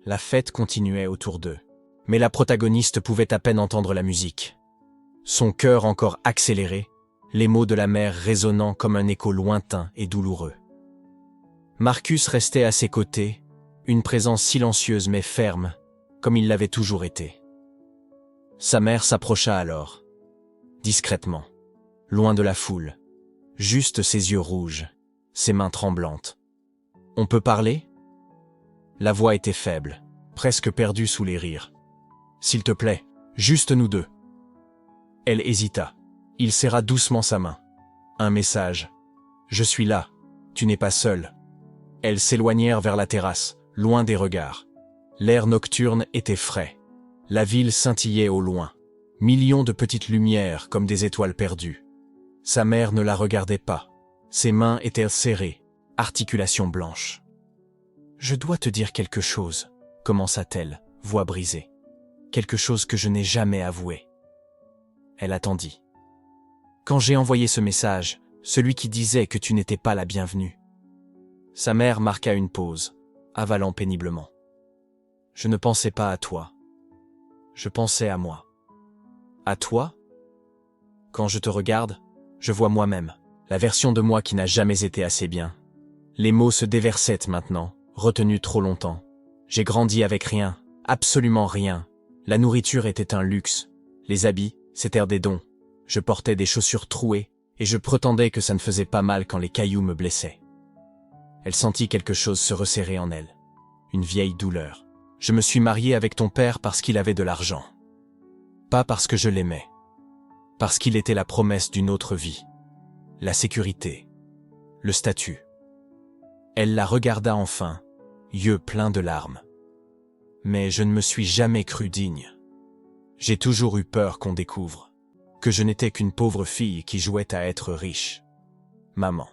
La fête continuait autour d'eux, mais la protagoniste pouvait à peine entendre la musique. Son cœur encore accéléré, les mots de la mère résonnant comme un écho lointain et douloureux. Marcus restait à ses côtés, une présence silencieuse mais ferme, comme il l'avait toujours été. Sa mère s'approcha alors, discrètement, loin de la foule, juste ses yeux rouges, ses mains tremblantes. « On peut parler ?» La voix était faible, presque perdue sous les rires. « S'il te plaît, juste nous deux. » Elle hésita. Il serra doucement sa main. Un message. « Je suis là. Tu n'es pas seul. » Elles s'éloignèrent vers la terrasse, loin des regards. L'air nocturne était frais. La ville scintillait au loin. Millions de petites lumières comme des étoiles perdues. Sa mère ne la regardait pas. Ses mains étaient serrées, articulations blanches. « Je dois te dire quelque chose, » commença-t-elle, voix brisée. « Quelque chose que je n'ai jamais avoué. » Elle attendit. « Quand j'ai envoyé ce message, celui qui disait que tu n'étais pas la bienvenue, Sa mère marqua une pause, avalant péniblement. Je ne pensais pas à toi. Je pensais à moi. À toi? Quand je te regarde, je vois moi-même, la version de moi qui n'a jamais été assez bien. Les mots se déversaient maintenant, retenus trop longtemps. J'ai grandi avec rien, absolument rien. La nourriture était un luxe. Les habits, c'étaient des dons. Je portais des chaussures trouées, et je prétendais que ça ne faisait pas mal quand les cailloux me blessaient. Elle sentit quelque chose se resserrer en elle. Une vieille douleur. Je me suis mariée avec ton père parce qu'il avait de l'argent. Pas parce que je l'aimais. Parce qu'il était la promesse d'une autre vie. La sécurité. Le statut. Elle la regarda enfin, yeux pleins de larmes. Mais je ne me suis jamais cru digne. J'ai toujours eu peur qu'on découvre que je n'étais qu'une pauvre fille qui jouait à être riche. Maman.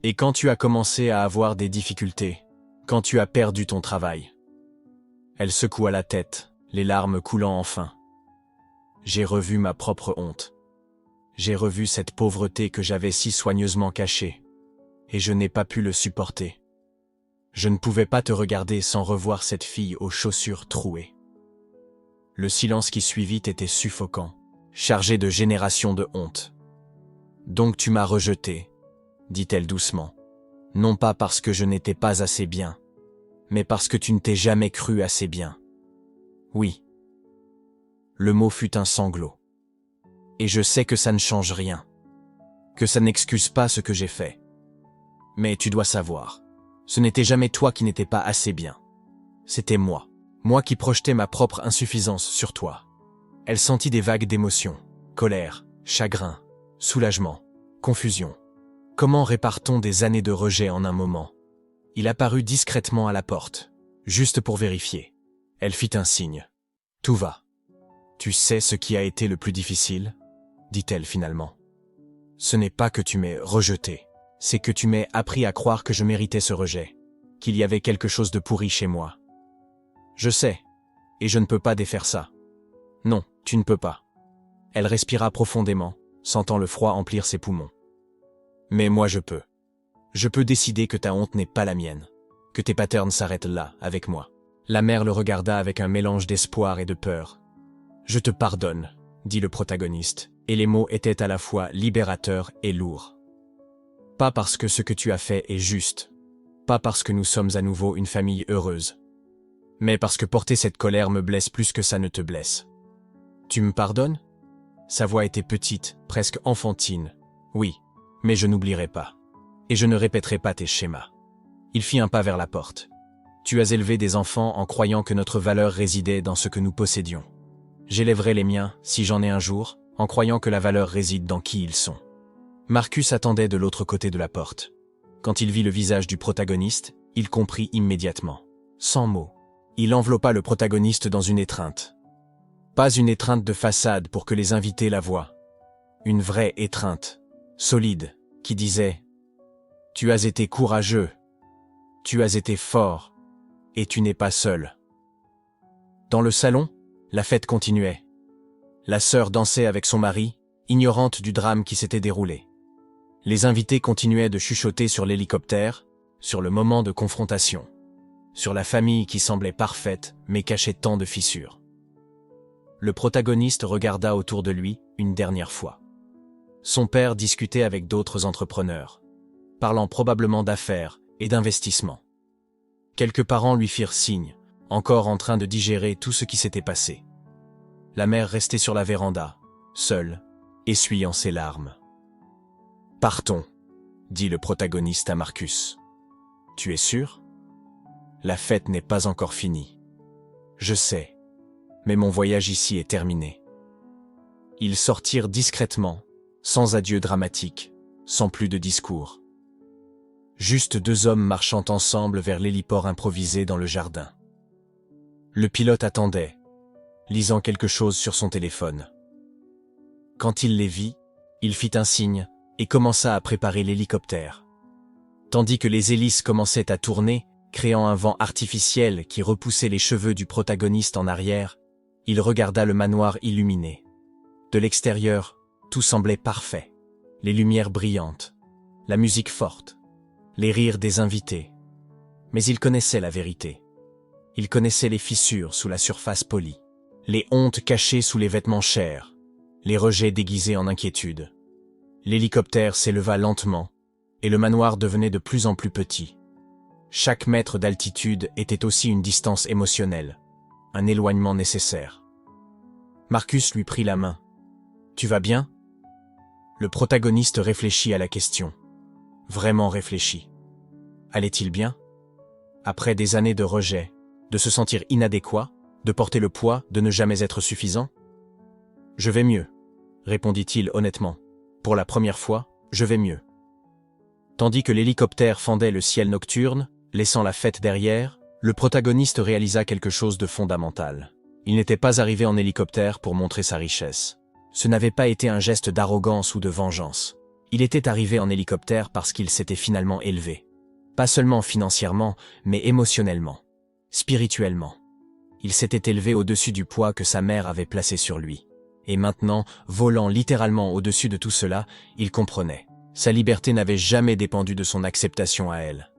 Et quand tu as commencé à avoir des difficultés, quand tu as perdu ton travail? Elle secoua la tête, les larmes coulant enfin. J'ai revu ma propre honte. J'ai revu cette pauvreté que j'avais si soigneusement cachée. Et je n'ai pas pu le supporter. Je ne pouvais pas te regarder sans revoir cette fille aux chaussures trouées. Le silence qui suivit était suffocant, chargé de générations de honte. Donc tu m'as rejeté, dit-elle doucement. Non pas parce que je n'étais pas assez bien, mais parce que tu ne t'es jamais cru assez bien. Oui. Le mot fut un sanglot. Et je sais que ça ne change rien, que ça n'excuse pas ce que j'ai fait. Mais tu dois savoir, ce n'était jamais toi qui n'étais pas assez bien. C'était moi. Moi qui projetais ma propre insuffisance sur toi. Elle sentit des vagues d'émotions, colère, chagrin, soulagement, confusion. Comment répare-t-on des années de rejet en un moment? Il apparut discrètement à la porte, juste pour vérifier. Elle fit un signe. Tout va. Tu sais ce qui a été le plus difficile? Dit-elle finalement. Ce n'est pas que tu m'aies rejeté, c'est que tu m'aies appris à croire que je méritais ce rejet, qu'il y avait quelque chose de pourri chez moi. Je sais, et je ne peux pas défaire ça. Non, tu ne peux pas. Elle respira profondément, sentant le froid emplir ses poumons. Mais moi je peux. Je peux décider que ta honte n'est pas la mienne, que tes patterns s'arrêtent là, avec moi. La mère le regarda avec un mélange d'espoir et de peur. Je te pardonne, dit le protagoniste, et les mots étaient à la fois libérateurs et lourds. Pas parce que ce que tu as fait est juste, pas parce que nous sommes à nouveau une famille heureuse, mais parce que porter cette colère me blesse plus que ça ne te blesse. Tu me pardonnes? Sa voix était petite, presque enfantine. Oui, mais je n'oublierai pas. Et je ne répéterai pas tes schémas. Il fit un pas vers la porte. Tu as élevé des enfants en croyant que notre valeur résidait dans ce que nous possédions. J'élèverai les miens, si j'en ai un jour, en croyant que la valeur réside dans qui ils sont. Marcus attendait de l'autre côté de la porte. Quand il vit le visage du protagoniste, il comprit immédiatement. Sans mots. Il enveloppa le protagoniste dans une étreinte. Pas une étreinte de façade pour que les invités la voient. Une vraie étreinte, solide, qui disait « Tu as été courageux, tu as été fort, et tu n'es pas seul. » Dans le salon, la fête continuait. La sœur dansait avec son mari, ignorante du drame qui s'était déroulé. Les invités continuaient de chuchoter sur l'hélicoptère, sur le moment de confrontation, sur la famille qui semblait parfaite mais cachait tant de fissures. Le protagoniste regarda autour de lui une dernière fois. Son père discutait avec d'autres entrepreneurs, parlant probablement d'affaires et d'investissements. Quelques parents lui firent signe, encore en train de digérer tout ce qui s'était passé. La mère restait sur la véranda, seule, essuyant ses larmes. « Partons, » dit le protagoniste à Marcus. « Tu es sûr? La fête n'est pas encore finie. Je sais, mais mon voyage ici est terminé. » Ils sortirent discrètement, sans adieu dramatique, sans plus de discours. Juste deux hommes marchant ensemble vers l'héliport improvisé dans le jardin. Le pilote attendait, lisant quelque chose sur son téléphone. Quand il les vit, il fit un signe et commença à préparer l'hélicoptère. Tandis que les hélices commençaient à tourner, créant un vent artificiel qui repoussait les cheveux du protagoniste en arrière, il regarda le manoir illuminé. De l'extérieur, tout semblait parfait. Les lumières brillantes, la musique forte, les rires des invités, Mais il connaissait la vérité. Il connaissait les fissures sous la surface polie, les hontes cachées sous les vêtements chers, les rejets déguisés en inquiétude. L'hélicoptère s'éleva lentement, et le manoir devenait de plus en plus petit. Chaque mètre d'altitude était aussi une distance émotionnelle, un éloignement nécessaire. Marcus lui prit la main. « Tu vas bien ?» Le protagoniste réfléchit à la question. Vraiment réfléchit. Allait-il bien? Après des années de rejet, de se sentir inadéquat, de porter le poids, de ne jamais être suffisant? « Je vais mieux, » répondit-il honnêtement. « Pour la première fois, je vais mieux. » Tandis que l'hélicoptère fendait le ciel nocturne, laissant la fête derrière, le protagoniste réalisa quelque chose de fondamental. Il n'était pas arrivé en hélicoptère pour montrer sa richesse. Ce n'avait pas été un geste d'arrogance ou de vengeance. Il était arrivé en hélicoptère parce qu'il s'était finalement élevé. Pas seulement financièrement, mais émotionnellement, spirituellement. Il s'était élevé au-dessus du poids que sa mère avait placé sur lui. Et maintenant, volant littéralement au-dessus de tout cela, il comprenait. Sa liberté n'avait jamais dépendu de son acceptation à elle.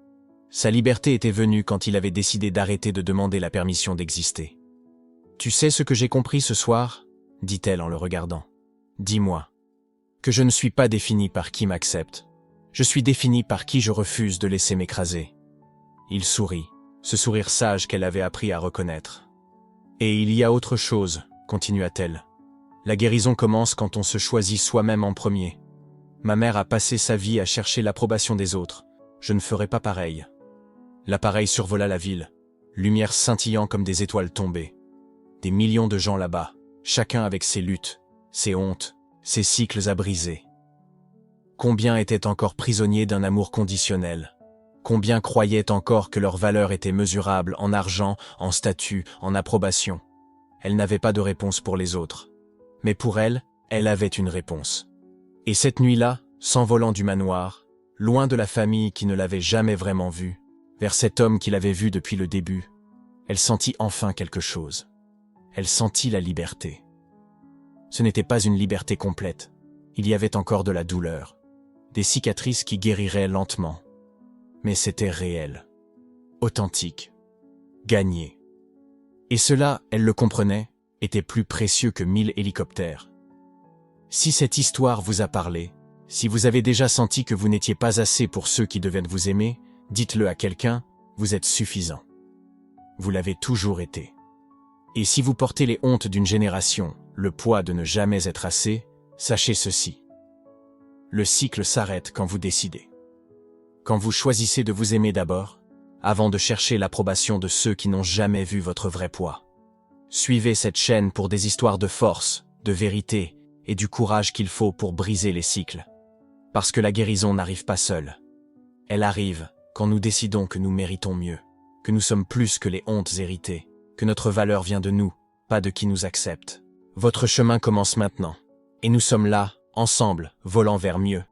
Sa liberté était venue quand il avait décidé d'arrêter de demander la permission d'exister. « Tu sais ce que j'ai compris ce soir ?» dit-elle en le regardant. « Dis-moi. Que je ne suis pas défini par qui m'accepte. Je suis défini par qui je refuse de laisser m'écraser. » Il sourit, ce sourire sage qu'elle avait appris à reconnaître. « Et il y a autre chose, » continua-t-elle. « La guérison commence quand on se choisit soi-même en premier. Ma mère a passé sa vie à chercher l'approbation des autres. Je ne ferai pas pareil. » L'appareil survola la ville, lumière scintillant comme des étoiles tombées. Des millions de gens là-bas, chacun avec ses luttes, ses hontes, ses cycles à briser. Combien étaient encore prisonniers d'un amour conditionnel? Combien croyaient encore que leur valeur était mesurable en argent, en statut, en approbation? Elle n'avait pas de réponse pour les autres. Mais pour elle, elle avait une réponse. Et cette nuit-là, s'envolant du manoir, loin de la famille qui ne l'avait jamais vraiment vue, vers cet homme qui l'avait vu depuis le début, elle sentit enfin quelque chose. Elle sentit la liberté. Ce n'était pas une liberté complète. Il y avait encore de la douleur, des cicatrices qui guériraient lentement. Mais c'était réel, authentique, gagné. Et cela, elle le comprenait, était plus précieux que 1000 hélicoptères. Si cette histoire vous a parlé, si vous avez déjà senti que vous n'étiez pas assez pour ceux qui devaient vous aimer, dites-le à quelqu'un, vous êtes suffisant. Vous l'avez toujours été. Et si vous portez les hontes d'une génération, le poids de ne jamais être assez, sachez ceci. Le cycle s'arrête quand vous décidez. Quand vous choisissez de vous aimer d'abord, avant de chercher l'approbation de ceux qui n'ont jamais vu votre vrai poids. Suivez cette chaîne pour des histoires de force, de vérité et du courage qu'il faut pour briser les cycles. Parce que la guérison n'arrive pas seule. Elle arrive quand nous décidons que nous méritons mieux, que nous sommes plus que les hontes héritées, que notre valeur vient de nous, pas de qui nous accepte. Votre chemin commence maintenant, et nous sommes là, ensemble, volant vers mieux.